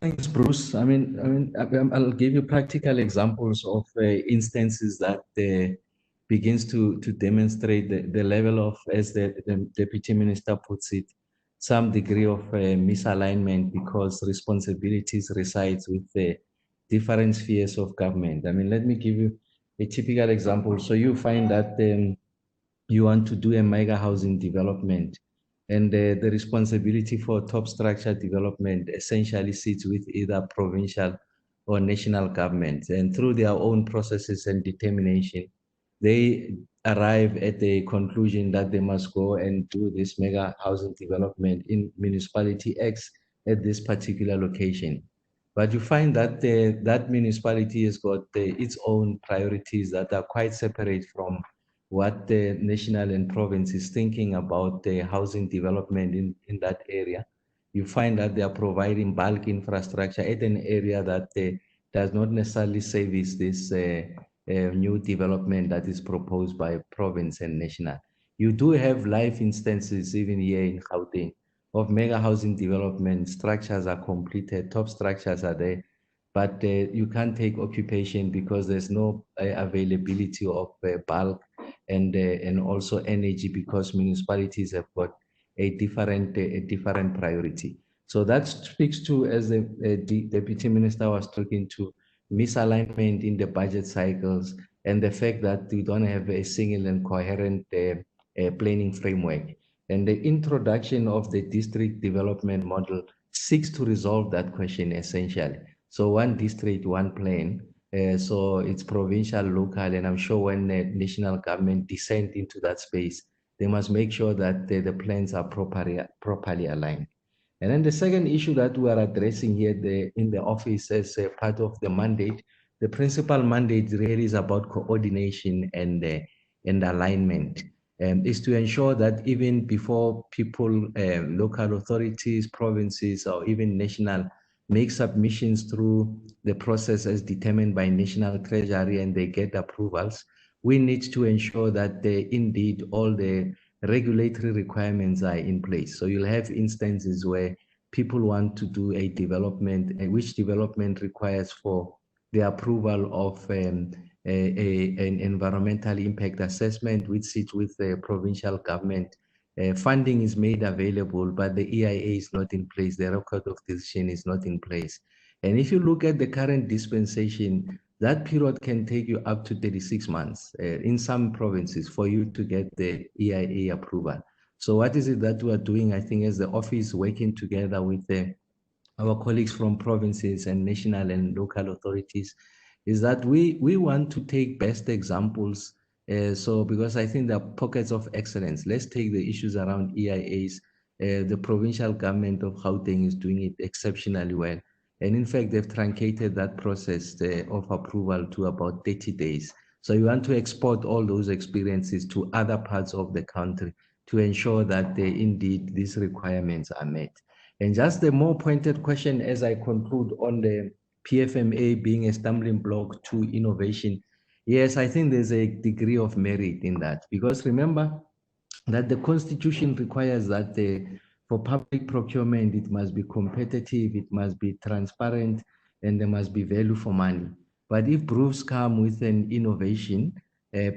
Thanks, Bruce. I'll give you practical examples of instances that begins to demonstrate the level of, as the Deputy Minister puts it, some degree of misalignment because responsibilities resides with the different spheres of government. Let me give you a typical example. So you find that you want to do a mega housing development, and the responsibility for top structure development essentially sits with either provincial or national governments. And through their own processes and determination, they arrive at the conclusion that they must go and do this mega housing development in municipality X at this particular location. But you find that that municipality has got its own priorities that are quite separate from what the national and province is thinking about the housing development in that area. You find that they are providing bulk infrastructure at an area that does not necessarily service this new development that is proposed by province and national. You do have live instances even here in Gauteng of mega housing development. Structures are completed, top structures are there, but you can't take occupation because there's no availability of bulk and also energy, because municipalities have got a different priority. So that speaks to, as the Deputy Minister was talking to, misalignment in the budget cycles and the fact that we don't have a single and coherent planning framework. And the introduction of the district development model seeks to resolve that question essentially. So one district, one plan. So it's provincial, local, and I'm sure when the national government descend into that space, they must make sure that the plans are properly aligned. And then the second issue that we are addressing here in the office as a part of the mandate, the principal mandate really is about coordination and alignment, is to ensure that even before people, local authorities, provinces, or even national make submissions through the process as determined by National Treasury and they get approvals, we need to ensure that indeed all the regulatory requirements are in place. So you'll have instances where people want to do a development, which development requires for the approval of an environmental impact assessment, which sits with the provincial government. Funding is made available, but the EIA is not in place. The record of decision is not in place. And if you look at the current dispensation, that period can take you up to 36 months in some provinces for you to get the EIA approval. So what is it that we are doing? I think as the office working together with our colleagues from provinces and national and local authorities, is that we want to take best examples. So because I think there are pockets of excellence. Let's take the issues around EIAs. The provincial government of Gauteng is doing it exceptionally well. And in fact, they've truncated that process of approval to about 30 days. So you want to export all those experiences to other parts of the country to ensure that indeed these requirements are met. And just the more pointed question as I conclude on the PFMA being a stumbling block to innovation. Yes, I think there's a degree of merit in that, because remember that the Constitution requires that for public procurement, it must be competitive, it must be transparent, and there must be value for money. But if proofs come with an innovation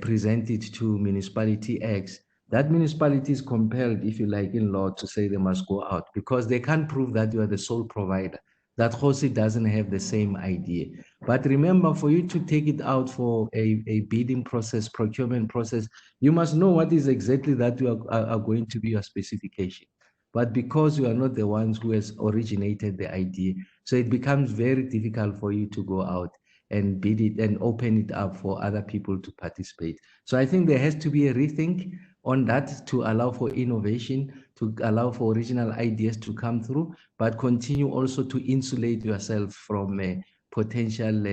presented to municipality X, that municipality is compelled, if you like, in law to say they must go out because they can't prove that you are the sole provider. That Kgosi doesn't have the same idea. But remember, for you to take it out for a bidding process, procurement process, you must know what is exactly that you are going to be your specification. But because you are not the ones who has originated the idea, so it becomes very difficult for you to go out and bid it and open it up for other people to participate. So I think there has to be a rethink on that to allow for innovation, to allow for original ideas to come through, but continue also to insulate yourself from potential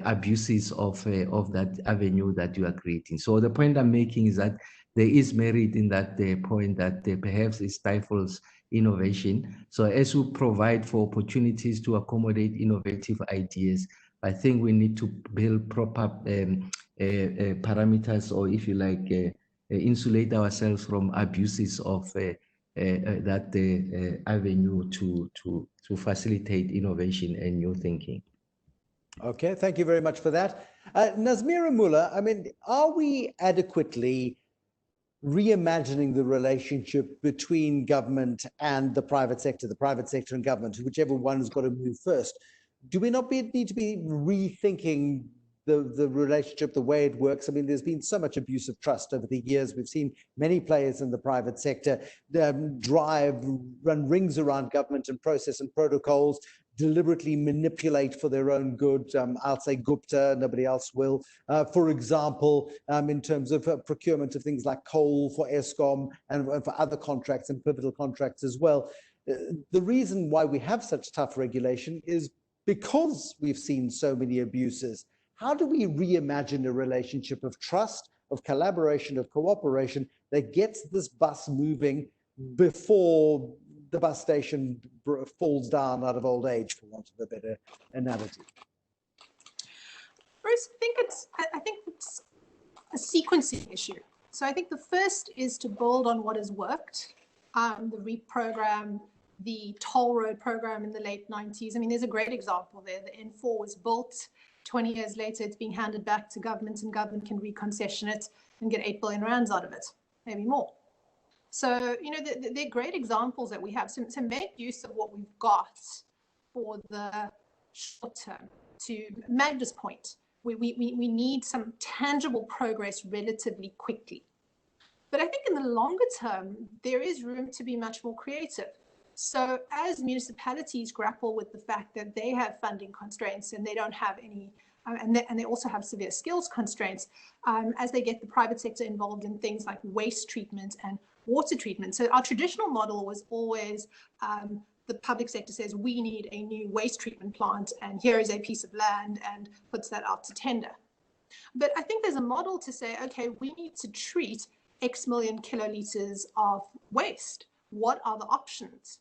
abuses of that avenue that you are creating. So the point I'm making is that there is merit in that point that perhaps it stifles innovation. So as we provide for opportunities to accommodate innovative ideas, I think we need to build proper parameters, or if you like, insulate ourselves from abuses of that avenue to facilitate innovation and new thinking. Okay, thank you very much for that. Nazmeera, Moola, I mean, are we adequately reimagining the relationship between government and the private sector and government, whichever one has got to move first? Do we not need to be rethinking the relationship, the way it works? I mean, there's been so much abuse of trust over the years. We've seen many players in the private sector run rings around government and process and protocols, deliberately manipulate for their own good. I'll say Gupta, nobody else will. For example, in terms of procurement of things like coal for Eskom and for other contracts and pivotal contracts as well. The reason why we have such tough regulation is because we've seen so many abuses. How do we reimagine a relationship of trust, of collaboration, of cooperation that gets this bus moving before the bus station falls down out of old age, for want of a better analogy? Bruce, I think it's a sequencing issue. So I think the first is to build on what has worked. The REAP program, the toll road program in the late 90s. I mean, there's a great example there. The N4 was built. 20 years later, it's being handed back to government, and government can reconcession it and get 8 billion rands out of it, maybe more. So, you know, they're great examples that we have. So make use of what we've got for the short term. To Magda's point, we need some tangible progress relatively quickly. But I think in the longer term, there is room to be much more creative. So as municipalities grapple with the fact that they have funding constraints and they don't have any, and they also have severe skills constraints, as they get the private sector involved in things like waste treatment and water treatment. So our traditional model was always the public sector says we need a new waste treatment plant and here is a piece of land and puts that out to tender. But I think there's a model to say, okay, we need to treat X million kiloliters of waste. What are the options?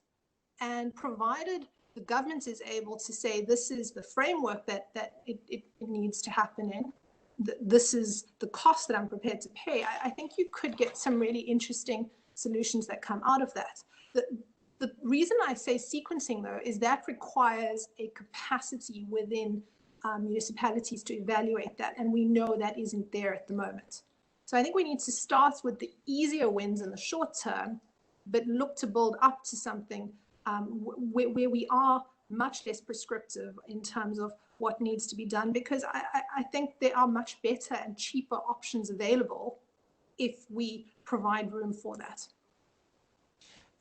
And provided the government is able to say, this is the framework that it needs to happen in, this is the cost that I'm prepared to pay, I think you could get some really interesting solutions that come out of that. The reason I say sequencing, though, is that requires a capacity within municipalities to evaluate that, and we know that isn't there at the moment. So I think we need to start with the easier wins in the short term, but look to build up to something where we are much less prescriptive in terms of what needs to be done, because I think there are much better and cheaper options available if we provide room for that.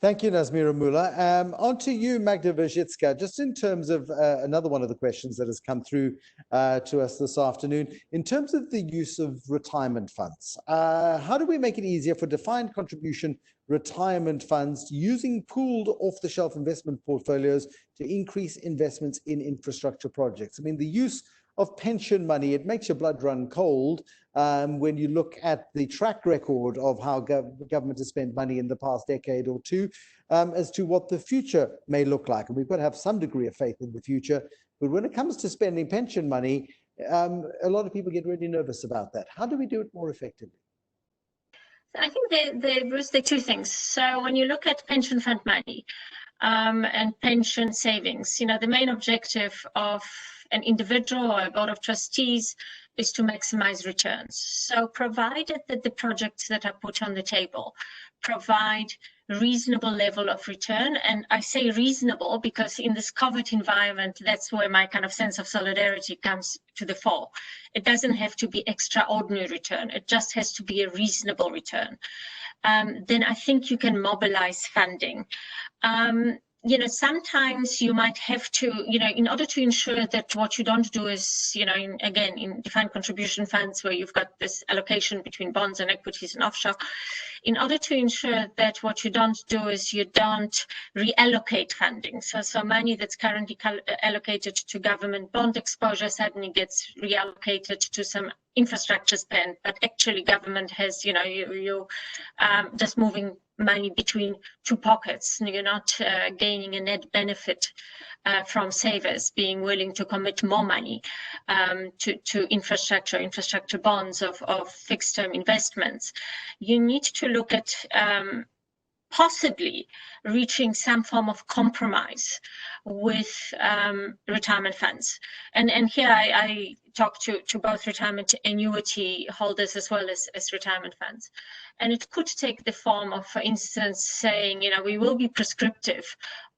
Thank you, Nazmeera, Moola. On to you, Magda Wierzycka, just in terms of another one of the questions that has come through to us this afternoon, in terms of the use of retirement funds, how do we make it easier for defined contribution retirement funds using pooled off-the-shelf investment portfolios to increase investments in infrastructure projects? I mean, the use of pension money, it makes your blood run cold when you look at the track record of how government has spent money in the past decade or two as to what the future may look like. And we've got to have some degree of faith in the future. But when it comes to spending pension money, a lot of people get really nervous about that. How do we do it more effectively? I think Bruce, there are two things. So when you look at pension fund money and pension savings, you know, the main objective of an individual or a board of trustees is to maximize returns. So provided that the projects that are put on the table provide reasonable level of return, and I say reasonable because in this COVID environment, that's where my kind of sense of solidarity comes to the fore. It doesn't have to be extraordinary return. It just has to be a reasonable return. Then I think you can mobilize funding. sometimes you might have to, in order to ensure that what you don't do is, again, in defined contribution funds where you've got this allocation between bonds and equities and offshore, in order to ensure that what you don't do is you don't reallocate funding. So money that's currently allocated to government bond exposure suddenly gets reallocated to some infrastructure spend, but actually government has, you just moving money between two pockets. You're not gaining a net benefit from savers being willing to commit more money to infrastructure bonds of fixed term investments. You need to look at possibly reaching some form of compromise with retirement funds. And here I talk to both retirement annuity holders as well as retirement funds. And it could take the form of, for instance, saying, we will be prescriptive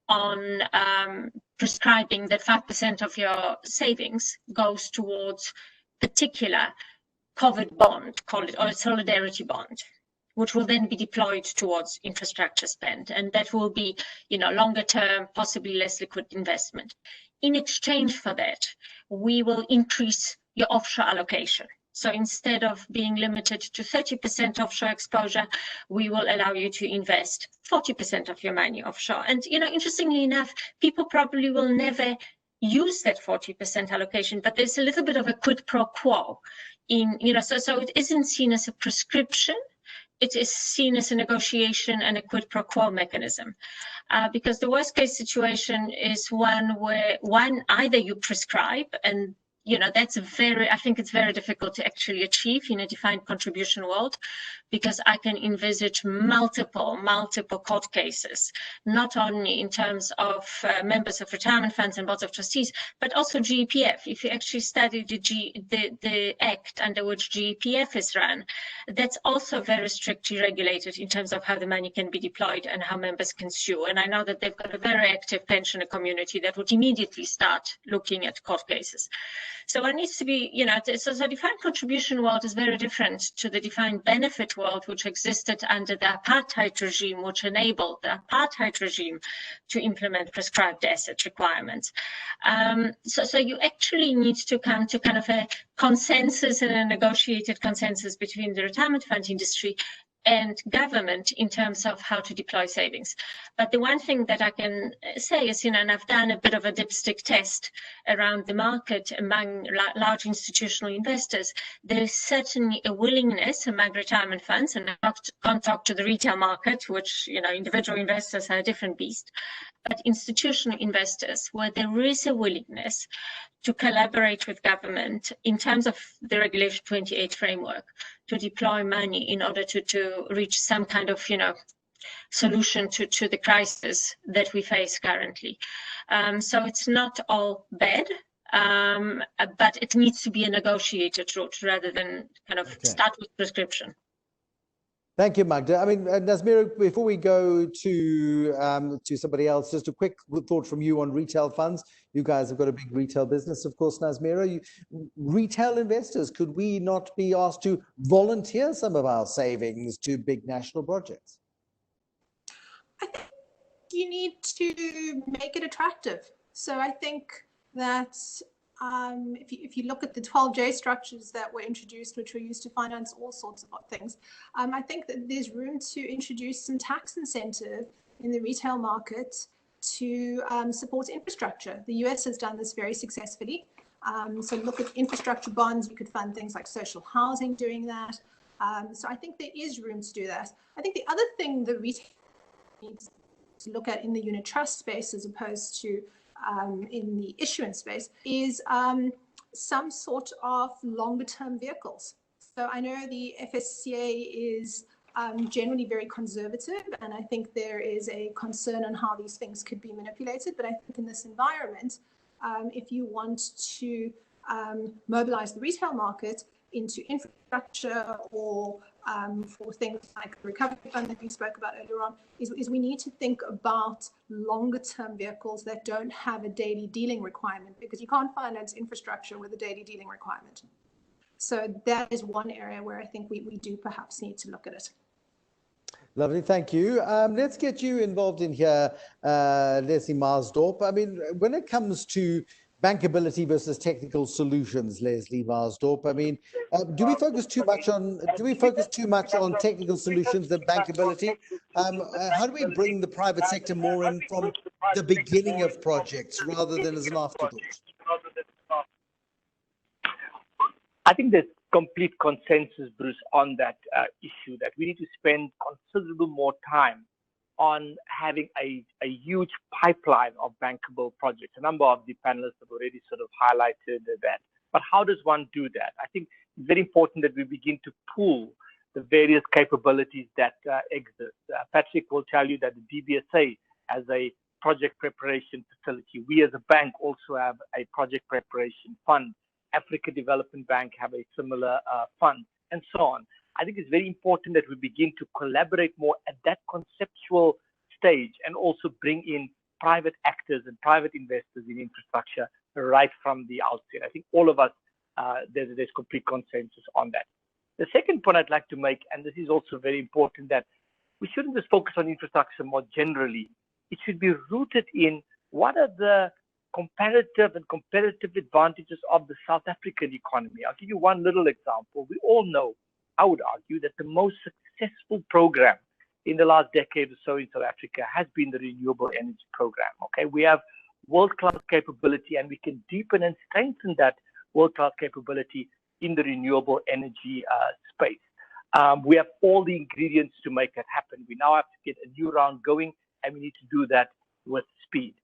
on prescribing that 5% of your savings goes towards particular COVID bond, call it, or a solidarity bond, which will then be deployed towards infrastructure spend. And that will be, longer term, possibly less liquid investment. In exchange for that, we will increase your offshore allocation. So instead of being limited to 30% offshore exposure, we will allow you to invest 40% of your money offshore. And, interestingly enough, people probably will never use that 40% allocation, but there's a little bit of a quid pro quo in, so it isn't seen as a prescription. It is seen as a negotiation and a quid pro quo mechanism, because the worst case situation is one where either you prescribe, and that's I think it's very difficult to actually achieve in a defined contribution world, because I can envisage multiple court cases, not only in terms of members of retirement funds and boards of trustees, but also GEPF. If you actually study the act under which GEPF is run, that's also very strictly regulated in terms of how the money can be deployed and how members can sue. And I know that they've got a very active pensioner community that would immediately start looking at court cases. So it needs to be, so the defined contribution world is very different to the defined benefit world, which existed under the apartheid regime, which enabled the apartheid regime to implement prescribed asset requirements. So you actually need to come to kind of a consensus and a negotiated consensus between the retirement fund industry and government in terms of how to deploy savings. But the one thing that I can say is, and I've done a bit of a dipstick test around the market among large institutional investors, there is certainly a willingness among retirement funds, and I can't talk to the retail market, which, individual investors are a different beast, but institutional investors, where there is a willingness to collaborate with government in terms of the Regulation 28 framework to deploy money in order to reach some kind of, solution to the crisis that we face currently. So it's not all bad, but it needs to be a negotiated route rather than kind of start with prescription. Thank you, Magda. I mean, Nazmeera, before we go to somebody else, just a quick thought from you on retail funds. You guys have got a big retail business, of course, Nazmeera. Retail investors, could we not be asked to volunteer some of our savings to big national projects? I think you need to make it attractive. So I think that if you look at the 12J structures that were introduced, which were used to finance all sorts of things, I think that there's room to introduce some tax incentive in the retail market to support infrastructure. The US has done this very successfully. So look at infrastructure bonds. You could fund things like social housing doing that. So I think there is room to do that. I think the other thing the retail needs to look at in the unit trust space, as opposed to in the issuance space, is some sort of longer term vehicles. So I know the FSCA is generally very conservative, and I think there is a concern on how these things could be manipulated. But I think in this environment, if you want to mobilize the retail market into infrastructure or for things like the recovery fund that we spoke about earlier on, is we need to think about longer term vehicles that don't have a daily dealing requirement, because you can't finance infrastructure with a daily dealing requirement. So that is one area where I think we do perhaps need to look at it. Lovely, thank you. Let's get you involved in here, Leslie Maasdorp. I mean, when it comes to bankability versus technical solutions, Leslie Maasdorp, I mean, do we focus too much on technical solutions than bankability? How do we bring the private sector more in from the beginning of projects rather than as an afterthought? I think there's complete consensus, Bruce, on that issue, that we need to spend considerable more time on having a huge pipeline of bankable projects. A number of the panelists have already sort of highlighted that. But how does one do that? I think it's very important that we begin to pool the various capabilities that exist. Patrick will tell you that the DBSA has a project preparation facility. We as a bank also have a project preparation fund. Africa Development Bank have a similar fund, and so on. I think it's very important that we begin to collaborate more at that conceptual stage and also bring in private actors and private investors in infrastructure right from the outset. I think all of us, there's complete consensus on that. The second point I'd like to make, and this is also very important, that we shouldn't just focus on infrastructure more generally. It should be rooted in what are the comparative and competitive advantages of the South African economy. I'll give you one little example. We all know, I would argue, that the most successful program in the last decade or so in South Africa has been the renewable energy program. Okay, we have world-class capability, and we can deepen and strengthen that world-class capability in the renewable energy space. We have all the ingredients to make that happen. We now have to get a new round going, and we need to do that with speed.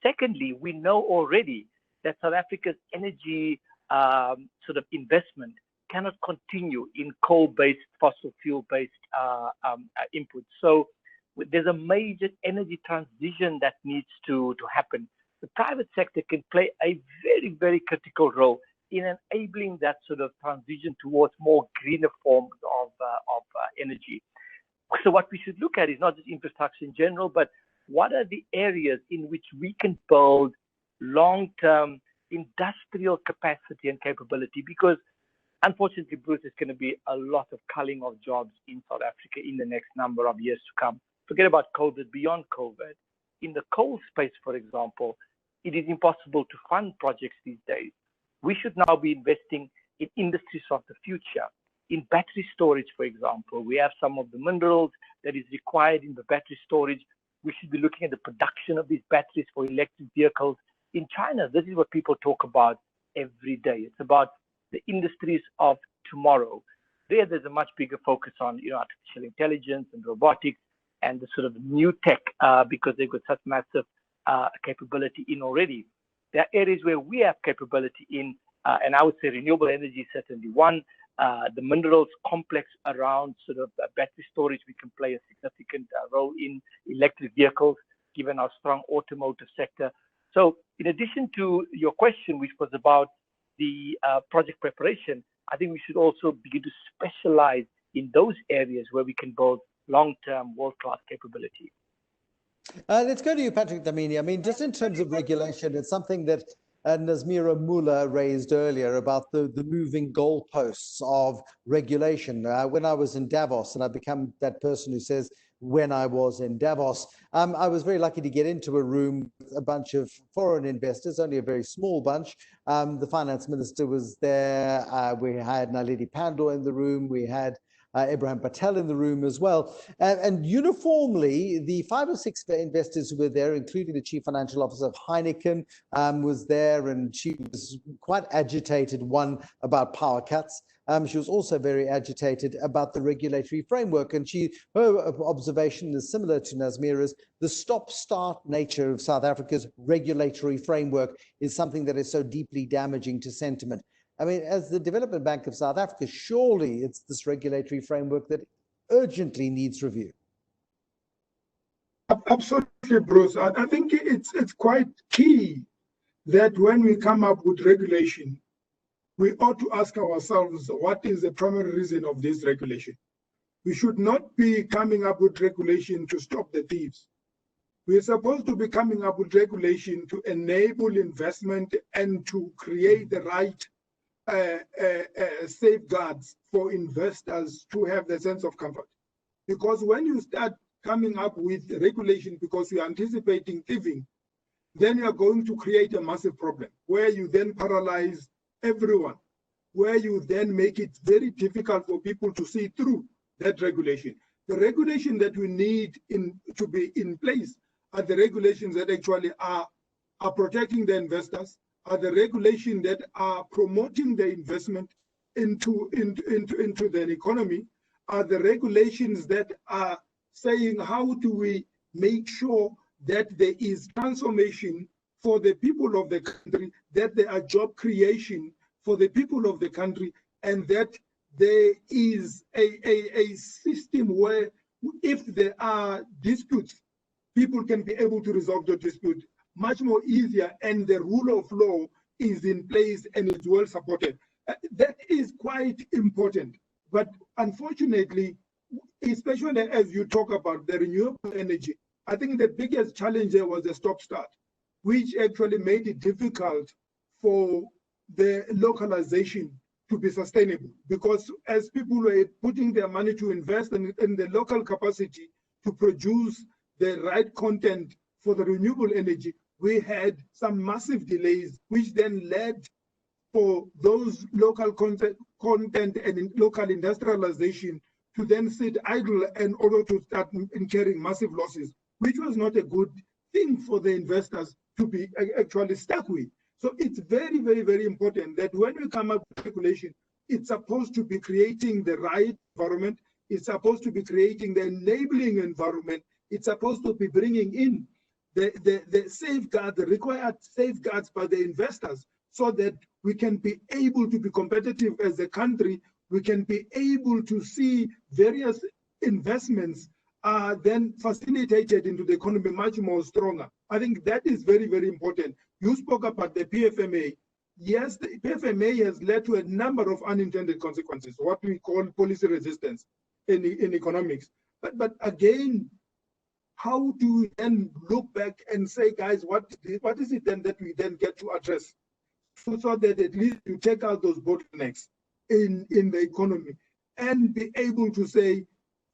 Secondly, we know already that South Africa's energy sort of investment cannot continue in coal-based, fossil fuel-based inputs. So there's a major energy transition that needs to happen. The private sector can play a very, very critical role in enabling that sort of transition towards more greener forms of energy. So what we should look at is not just infrastructure in general, but what are the areas in which we can build long-term industrial capacity and capability? Because unfortunately, Bruce, there's going to be a lot of culling of jobs in South Africa in the next number of years to come. Forget about COVID, beyond COVID. In the coal space, for example, it is impossible to fund projects these days. We should now be investing in industries of the future. In battery storage, for example, we have some of the minerals that is required in the battery storage. We should be looking at the production of these batteries for electric vehicles. In China, this is what people talk about every day. It's about the industries of tomorrow. There's a much bigger focus on artificial intelligence and robotics and the sort of new tech because they've got such massive capability in already. There are areas where we have capability in, and I would say renewable energy is certainly one. The minerals complex around sort of battery storage, we can play a significant role in electric vehicles, given our strong automotive sector. So in addition to your question, which was about the project preparation, I think we should also begin to specialize in those areas where we can build long-term world-class capability. Let's go to you, Patrick Dlamini. I mean, just in terms of regulation, it's something that Nazmeera Moola raised earlier about the moving goalposts of regulation. When I was in Davos, and I've become that person who says when I was in Davos, I was very lucky to get into a room with a bunch of foreign investors, only a very small bunch. The finance minister was there. We had Naledi Pandor in the room. We had Abraham Patel in the room as well. And uniformly, the 5 or 6 investors who were there, including the chief financial officer of Heineken, was there, and she was quite agitated, one, about power cuts. She was also very agitated about the regulatory framework. And her observation is similar to Nazmeera's. The stop-start nature of South Africa's regulatory framework is something that is so deeply damaging to sentiment. I mean, as the Development Bank of South Africa, surely it's this regulatory framework that urgently needs review. Absolutely, Bruce. I think it's quite key that when we come up with regulation, we ought to ask ourselves, what is the primary reason of this regulation? We should not be coming up with regulation to stop the thieves. We're supposed to be coming up with regulation to enable investment and to create the right safeguards for investors to have the sense of comfort. Because when you start coming up with regulation because you're anticipating thieving, then you're going to create a massive problem where you then paralyze everyone, where you then make it very difficult for people to see through that regulation. The regulation that we need to be in place are the regulations that actually are protecting the investors, are the regulations that are promoting the investment into the economy, are the regulations that are saying how do we make sure that there is transformation for the people of the country, that there are job creation for the people of the country, and that there is a system where if there are disputes, people can be able to resolve the dispute much more easier, and the rule of law is in place and is well supported. That is quite important. But unfortunately, especially as you talk about the renewable energy, I think the biggest challenge there was the stop-start, which actually made it difficult for the localization to be sustainable. Because as people were putting their money to invest in the local capacity to produce the right content for the renewable energy, we had some massive delays, which then led for those local content and local industrialization to then sit idle in order to start incurring massive losses, which was not a good thing for the investors to be actually stuck with. So it's very, very, very important that when we come up with regulation, it's supposed to be creating the right environment. It's supposed to be creating the enabling environment. It's supposed to be bringing in the safeguards, the required safeguards by the investors, so that we can be able to be competitive as a country. We can be able to see various investments then facilitated into the economy much more stronger. I think that is very, very important. You spoke about the PFMA. Yes, the PFMA has led to a number of unintended consequences, what we call policy resistance in economics. But again, how do we then look back and say, guys, what is it then that we then get to address? So that at least you take out those bottlenecks in the economy and be able to say,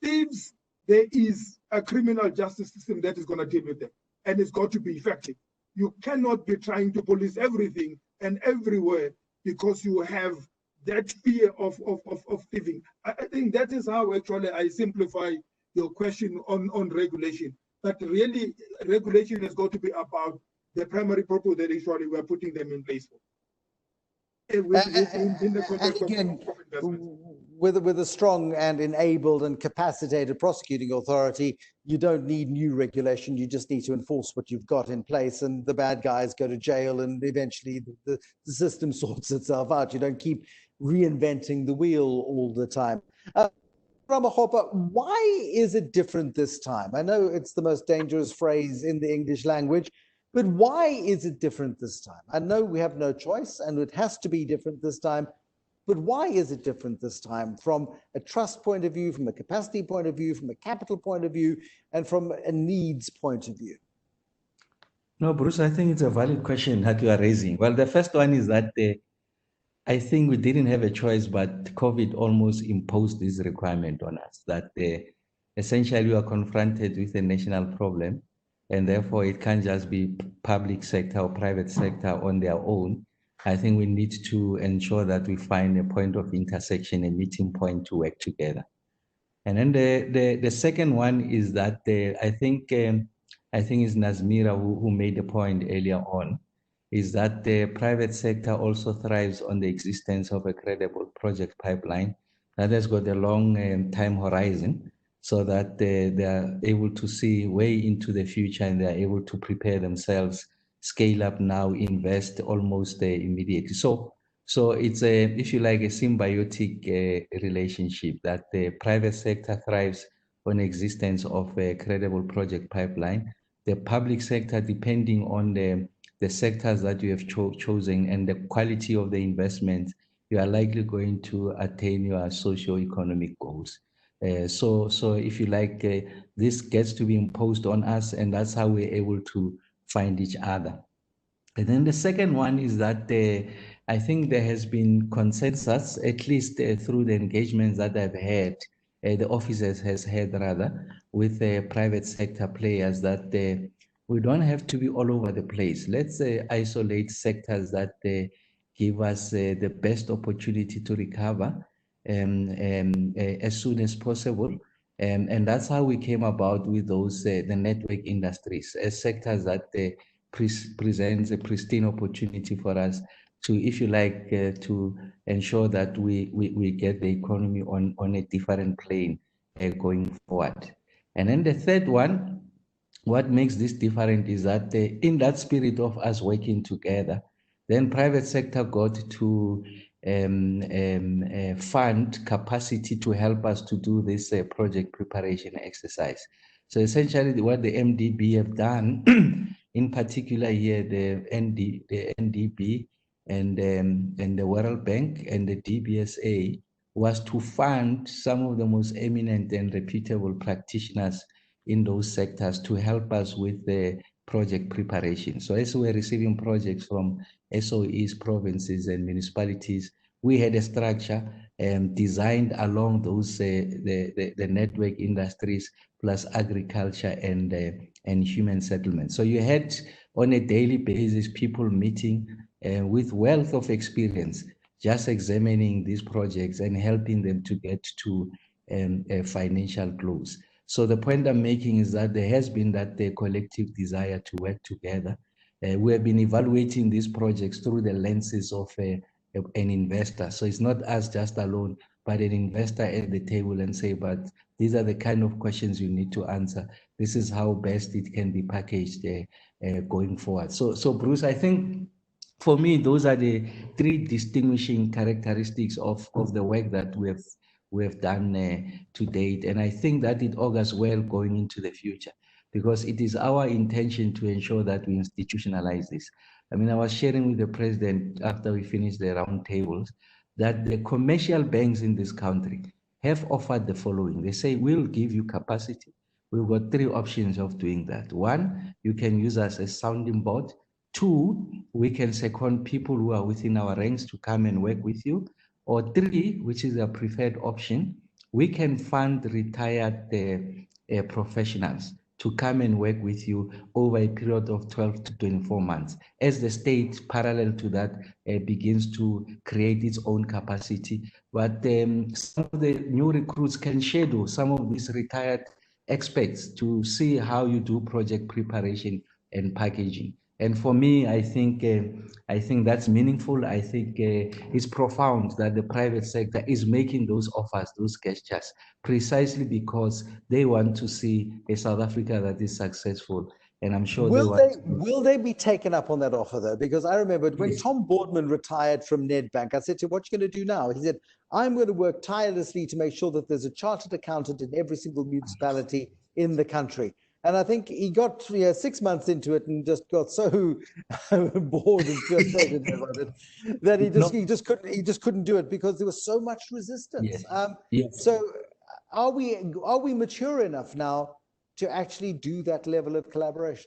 thieves, there is a criminal justice system that is going to deal with them, and it's got to be effective. You cannot be trying to police everything and everywhere because you have that fear of thieving. I think that is how actually I simplify your question on regulation. But really, regulation has got to be about the primary purpose that actually we're putting them in place for. In the context again, of investments. with a strong and enabled and capacitated prosecuting authority, you don't need new regulation. You just need to enforce what you've got in place, and the bad guys go to jail, and eventually the system sorts itself out. You don't keep reinventing the wheel all the time. Ramokgopa, why is it different this time? I know it's the most dangerous phrase in the English language, but why is it different this time? I know we have no choice and it has to be different this time, but why is it different this time from a trust point of view, from a capacity point of view, from a capital point of view, and from a needs point of view? No, Bruce, I think it's a valid question that you are raising. Well, the first one is that I think we didn't have a choice, but COVID almost imposed this requirement on us that essentially we are confronted with a national problem, and therefore it can't just be public sector or private sector on their own. I think we need to ensure that we find a point of intersection, a meeting point to work together. And then the second one is that I think it's Nazmeera who made the point earlier on, is that the private sector also thrives on the existence of a credible project pipeline that has got a long time horizon, so that they are able to see way into the future and they are able to prepare themselves, scale up now, invest almost immediately. So it's if you like, a symbiotic relationship that the private sector thrives on existence of a credible project pipeline. The public sector, depending on the sectors that you have chosen and the quality of the investment, you are likely going to attain your socio-economic goals. So if you like, this gets to be imposed on us, and that's how we're able to find each other. And then the second one is that I think there has been consensus, at least through the engagements that I've had the office has had rather, with the private sector players, that we don't have to be all over the place. Let's isolate sectors that give us the best opportunity to recover as soon as possible. And that's how we came about with those, the network industries, as sectors that presents a pristine opportunity for us to, if you like, to ensure that we get the economy on a different plane going forward. And then the third one, what makes this different is that in that spirit of us working together, then private sector got to fund capacity to help us to do this project preparation exercise. So essentially what the MDB have done, in particular here, the NDB and the World Bank and the DBSA, was to fund some of the most eminent and reputable practitioners in those sectors to help us with the project preparation. So as we're receiving projects from SOEs, provinces, and municipalities, we had a structure designed along those the network industries plus agriculture and human settlement. So you had on a daily basis people meeting with wealth of experience, just examining these projects and helping them to get to a financial close. So the point I'm making is that there has been that collective desire to work together. We have been evaluating these projects through the lenses of an investor. So it's not us just alone, but an investor at the table and say, but these are the kind of questions you need to answer. This is how best it can be packaged going forward. So Bruce, I think for me, those are the three distinguishing characteristics of the work that we have done to date. And I think that it augurs well going into the future, because it is our intention to ensure that we institutionalize this. I mean, I was sharing with the president after we finished the roundtables that the commercial banks in this country have offered the following. They say, we'll give you capacity. We've got three options of doing that. One, you can use us as sounding board. Two, we can second people who are within our ranks to come and work with you. Or three, which is a preferred option, we can fund retired professionals to come and work with you over a period of 12 to 24 months. As the state, parallel to that, begins to create its own capacity. But some of the new recruits can shadow some of these retired experts to see how you do project preparation and packaging. And for me, I think that's meaningful. I think it's profound that the private sector is making those offers, those gestures, precisely because they want to see a South Africa that is successful. And I'm sure will they be taken up on that offer though? Because I remember when Yes. Tom Boardman retired from Nedbank, I said to him, what are you going to do now? He said, I'm going to work tirelessly to make sure that there's a chartered accountant in every single municipality in the country. And I think he got 6 months into it and just got so bored and frustrated about it that he just couldn't do it because there was so much resistance. Yes. Yes. So are we mature enough now to actually do that level of collaboration?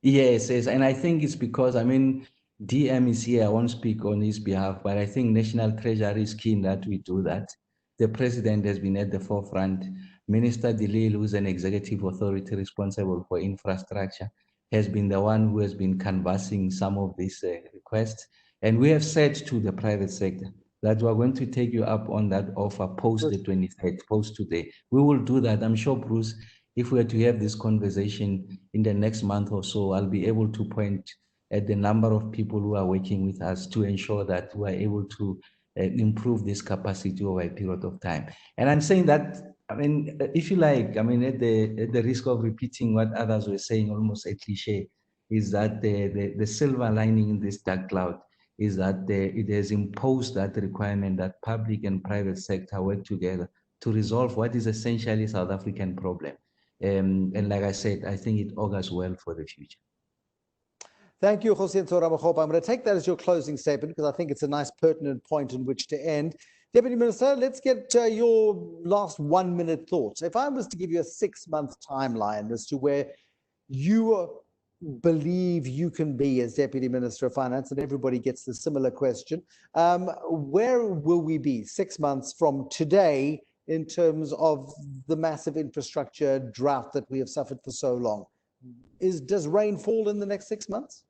Yes, and I think it's because, I mean, DM is here. I won't speak on his behalf, but I think National Treasury is keen that we do that. The president has been at the forefront. Minister Delil, who's an executive authority responsible for infrastructure, has been the one who has been canvassing some of these requests. And we have said to the private sector that we're going to take you up on that offer post the 23rd, post today. We will do that. I'm sure, Bruce, if we are to have this conversation in the next month or so, I'll be able to point at the number of people who are working with us to ensure that we are able to improve this capacity over a period of time. And I'm saying that, I mean, if you like, I mean, at the risk of repeating what others were saying, almost a cliche, is that the silver lining in this dark cloud is that it has imposed that requirement that public and private sector work together to resolve what is essentially a South African problem. And like I said, I think it augurs well for the future. Thank you, Kgosientsho Ramokgopa. I'm going to take that as your closing statement because I think it's a nice pertinent point in which to end. Deputy Minister, let's get your last 1 minute thoughts. If I was to give you a 6-month timeline as to where you believe you can be as Deputy Minister of Finance, and everybody gets the similar question, where will we be 6 months from today in terms of the massive infrastructure drought that we have suffered for so long? Does rain fall in the next 6 months?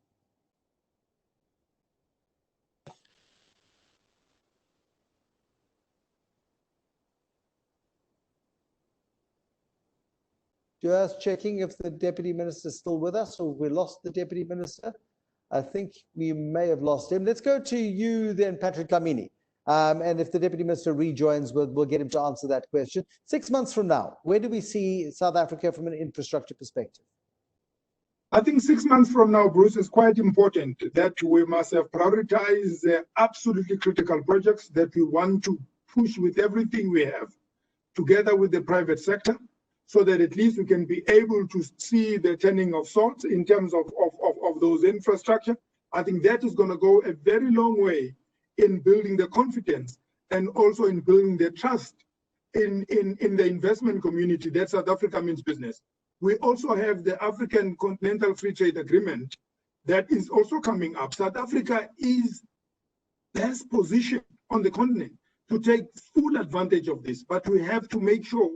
Just checking if the Deputy Minister is still with us, or we lost the Deputy Minister. I think we may have lost him. Let's go to you then, Patrick Dlamini. And if the Deputy Minister rejoins, we'll get him to answer that question. 6 months from now, where do we see South Africa from an infrastructure perspective? I think 6 months from now, Bruce, is quite important that we must have prioritized the absolutely critical projects that we want to push with everything we have, together with the private sector, so that at least we can be able to see the turning of sorts in terms of those infrastructure. I think that is going to go a very long way in building the confidence and also in building the trust in the investment community that South Africa means business. We also have the African Continental Free Trade Agreement that is also coming up. South Africa is best positioned on the continent to take full advantage of this, but we have to make sure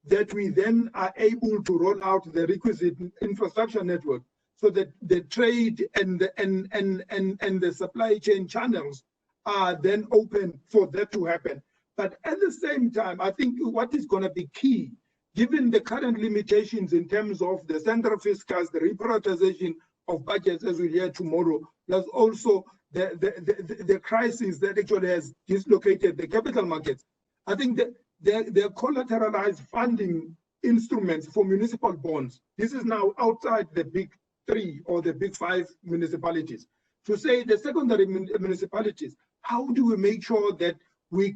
that we then are able to roll out the requisite infrastructure network so that the trade and the supply chain channels are then open for that to happen. But at the same time, I think what is going to be key, given the current limitations in terms of the central fiscals, the reprioritization of budgets, as we hear tomorrow, plus also the crisis that actually has dislocated the capital markets. I think that the collateralized funding instruments for municipal bonds, this is now outside the big three or the big five municipalities. To say the secondary municipalities, how do we make sure that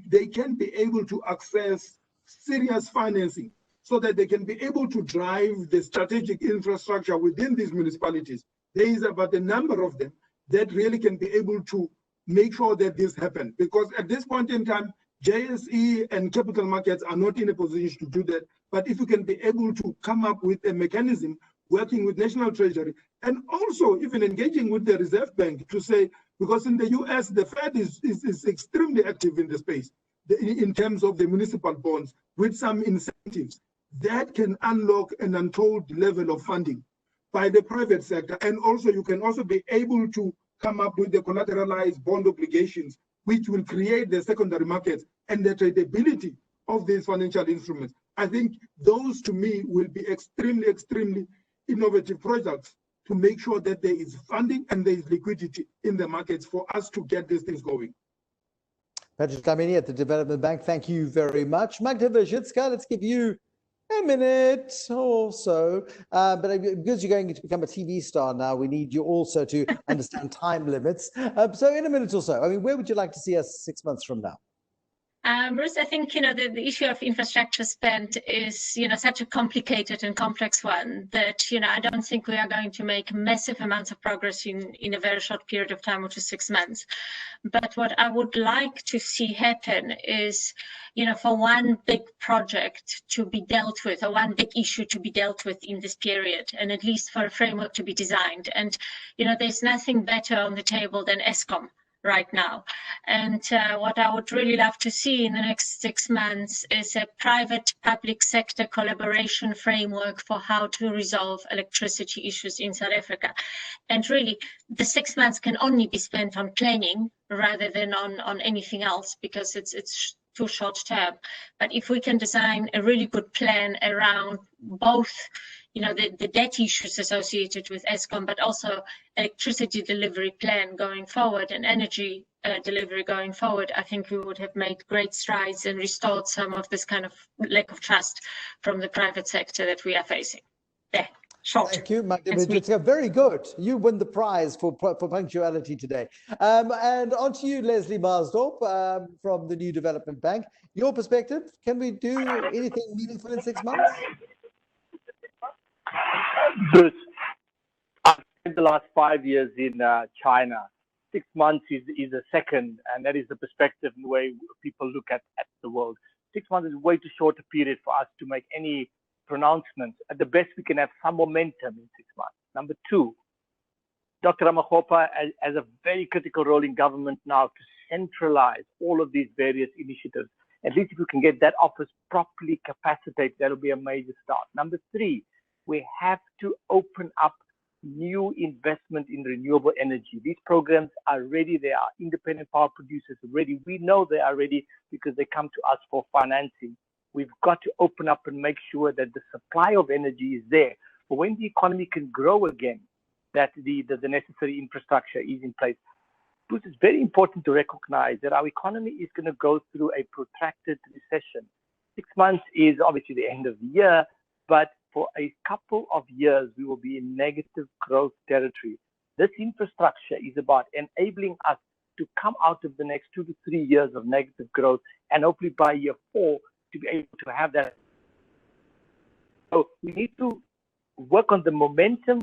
they can be able to access serious financing so that they can be able to drive the strategic infrastructure within these municipalities? There is about a number of them that really can be able to make sure that this happens. Because at this point in time, JSE and capital markets are not in a position to do that. But if you can be able to come up with a mechanism working with National Treasury and also even engaging with the Reserve Bank to say, because in the US, the Fed is extremely active in the space in terms of the municipal bonds with some incentives that can unlock an untold level of funding by the private sector. And also you can also be able to come up with the collateralized bond obligations, which will create the secondary markets and the tradability of these financial instruments. I think those to me will be extremely, extremely innovative projects to make sure that there is funding and there is liquidity in the markets for us to get these things going. Patrick Dlamini at the Development Bank, thank you very much. Magda Wierzycka, let's give you a minute or so, but because you're going to become a TV star now, we need you also to understand time limits. So in a minute or so, I mean, where would you like to see us 6 months from now? Bruce, I think, the issue of infrastructure spend is, such a complicated and complex one that, I don't think we are going to make massive amounts of progress in a very short period of time, which is 6 months. But what I would like to see happen is, for one big project to be dealt with, or one big issue to be dealt with in this period, and at least for a framework to be designed. And, there's nothing better on the table than Eskom right now. And what I would really love to see in the next 6 months is a private public sector collaboration framework for how to resolve electricity issues in South Africa. And really, the 6 months can only be spent on planning rather than on anything else, because it's too short term. But if we can design a really good plan around both the debt issues associated with Eskom, but also electricity delivery plan going forward and energy delivery going forward, I think we would have made great strides and restored some of this kind of lack of trust from the private sector that we are facing. There, short. Thank you, Magda Wierzycka. Very good. You win the prize for punctuality today. And on to you, Leslie Maasdorp from the New Development Bank. Your perspective, can we do anything meaningful in 6 months? Bruce, I've spent the last 5 years in China. 6 months is a second, and that is the perspective and the way people look at the world. 6 months is way too short a period for us to make any pronouncements. At the best, we can have some momentum in 6 months. Number two, Dr. Ramokgopa has a very critical role in government now to centralize all of these various initiatives At least if we can get that office properly capacitated, that'll be a major start. Number three, we have to open up new investment in renewable energy. These programs are ready. They are independent power producers ready. We know they are ready because they come to us for financing. We've got to open up and make sure that the supply of energy is there. But when the economy can grow again, that the necessary infrastructure is in place. Bruce, it's very important to recognize that our economy is going to go through a protracted recession. 6 months is obviously the end of the year, but for a couple of years, we will be in negative growth territory. This infrastructure is about enabling us to come out of the next 2 to 3 years of negative growth, and hopefully by year 4 to be able to have that. So we need to work on the momentum.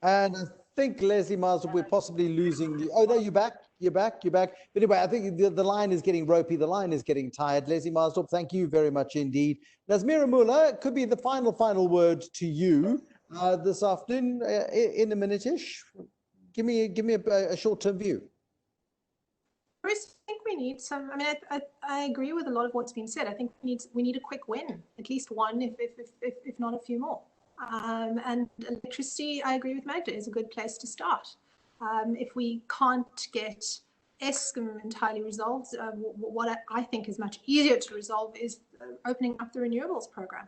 And I think, Leslie Maasdorp, we're possibly losing the, oh, no, you're back. You're back. But anyway, I think the line is getting ropey. The line is getting tired. Leslie Maasdorp, thank you very much indeed. Nazmeera, Moola, it could be the final word to you this afternoon in a minute-ish. Give me a short-term view. Bruce, I think we need some, I mean, I agree with a lot of what's been said. I think we need a quick win, at least one, if not a few more. And electricity, I agree with Magda, is a good place to start. If we can't get Eskom entirely resolved, what I think is much easier to resolve is opening up the renewables program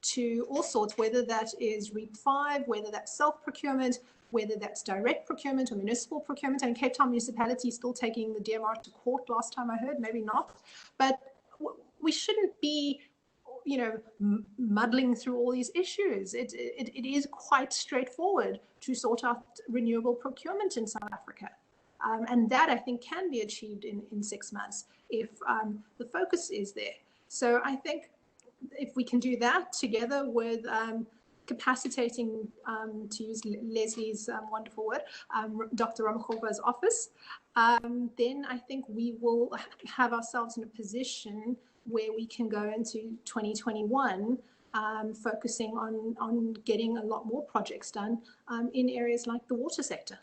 to all sorts, whether that is REAP 5, whether that's self-procurement, whether that's direct procurement or municipal procurement. And Cape Town municipality is still taking the DMR to court last time I heard, maybe not. But we shouldn't be, you know, muddling through all these issues. It is quite straightforward to sort out renewable procurement in South Africa. And that, I think, can be achieved in 6 months if the focus is there. So I think if we can do that together with capacitating, to use Leslie's wonderful word, Dr. Ramokgopa's office, then I think we will have ourselves in a position where we can go into 2021 focusing on getting a lot more projects done in areas like the water sector.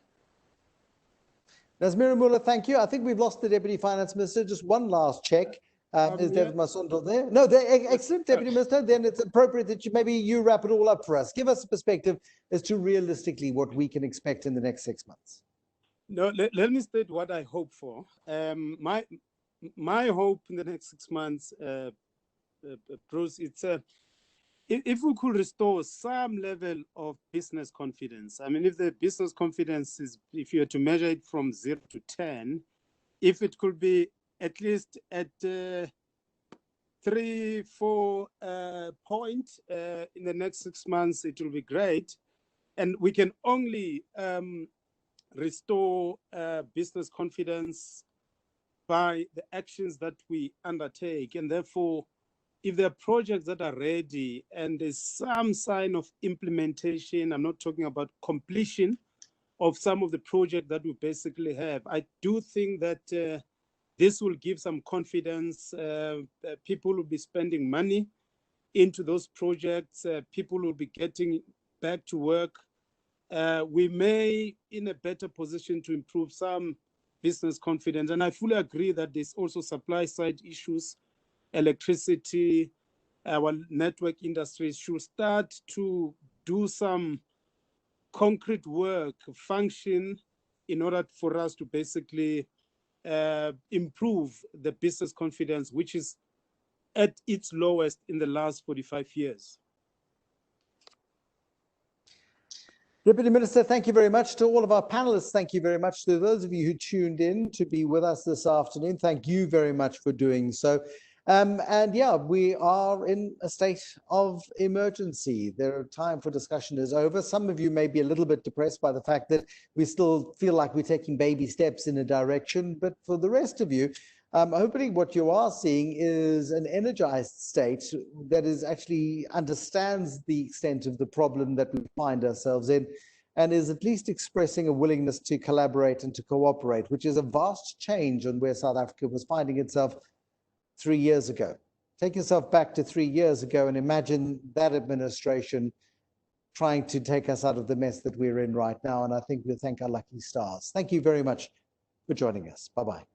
Nazmeera, Moola, thank you. I think we've lost the Deputy Finance Minister. Just one last check. Is David Masondo there? No, excellent, Deputy Minister. Then it's appropriate that maybe you wrap it all up for us. Give us a perspective as to realistically what we can expect in the next 6 months. No, let me state what I hope for. My hope in the next 6 months, Bruce, it's if we could restore some level of business confidence. I mean, if the business confidence is, if you were to measure it from 0 to 10, if it could be at least at 3-4 point in the next 6 months, it will be great. And we can only restore business confidence by the actions that we undertake. And therefore, if there are projects that are ready and there's some sign of implementation, I'm not talking about completion of some of the projects that we basically have, I do think that this will give some confidence. People will be spending money into those projects. People will be getting back to work. We may in a better position to improve some business confidence. And I fully agree that there's also supply side issues, electricity, our network industries should start to do some concrete work, function in order for us to basically improve the business confidence, which is at its lowest in the last 45 years. Deputy Minister, thank you very much. To all of our panelists, thank you very much. To those of you who tuned in to be with us this afternoon, thank you very much for doing so. And yeah, we are in a state of emergency. Their time for discussion is over. Some of you may be a little bit depressed by the fact that we still feel like we're taking baby steps in a direction. But for the rest of you, hopefully what you are seeing is an energized state that is actually understands the extent of the problem that we find ourselves in and is at least expressing a willingness to collaborate and to cooperate, which is a vast change on where South Africa was finding itself 3 years ago. Take yourself back to 3 years ago and imagine that administration trying to take us out of the mess that we're in right now. And I think we thank our lucky stars. Thank you very much for joining us. Bye-bye.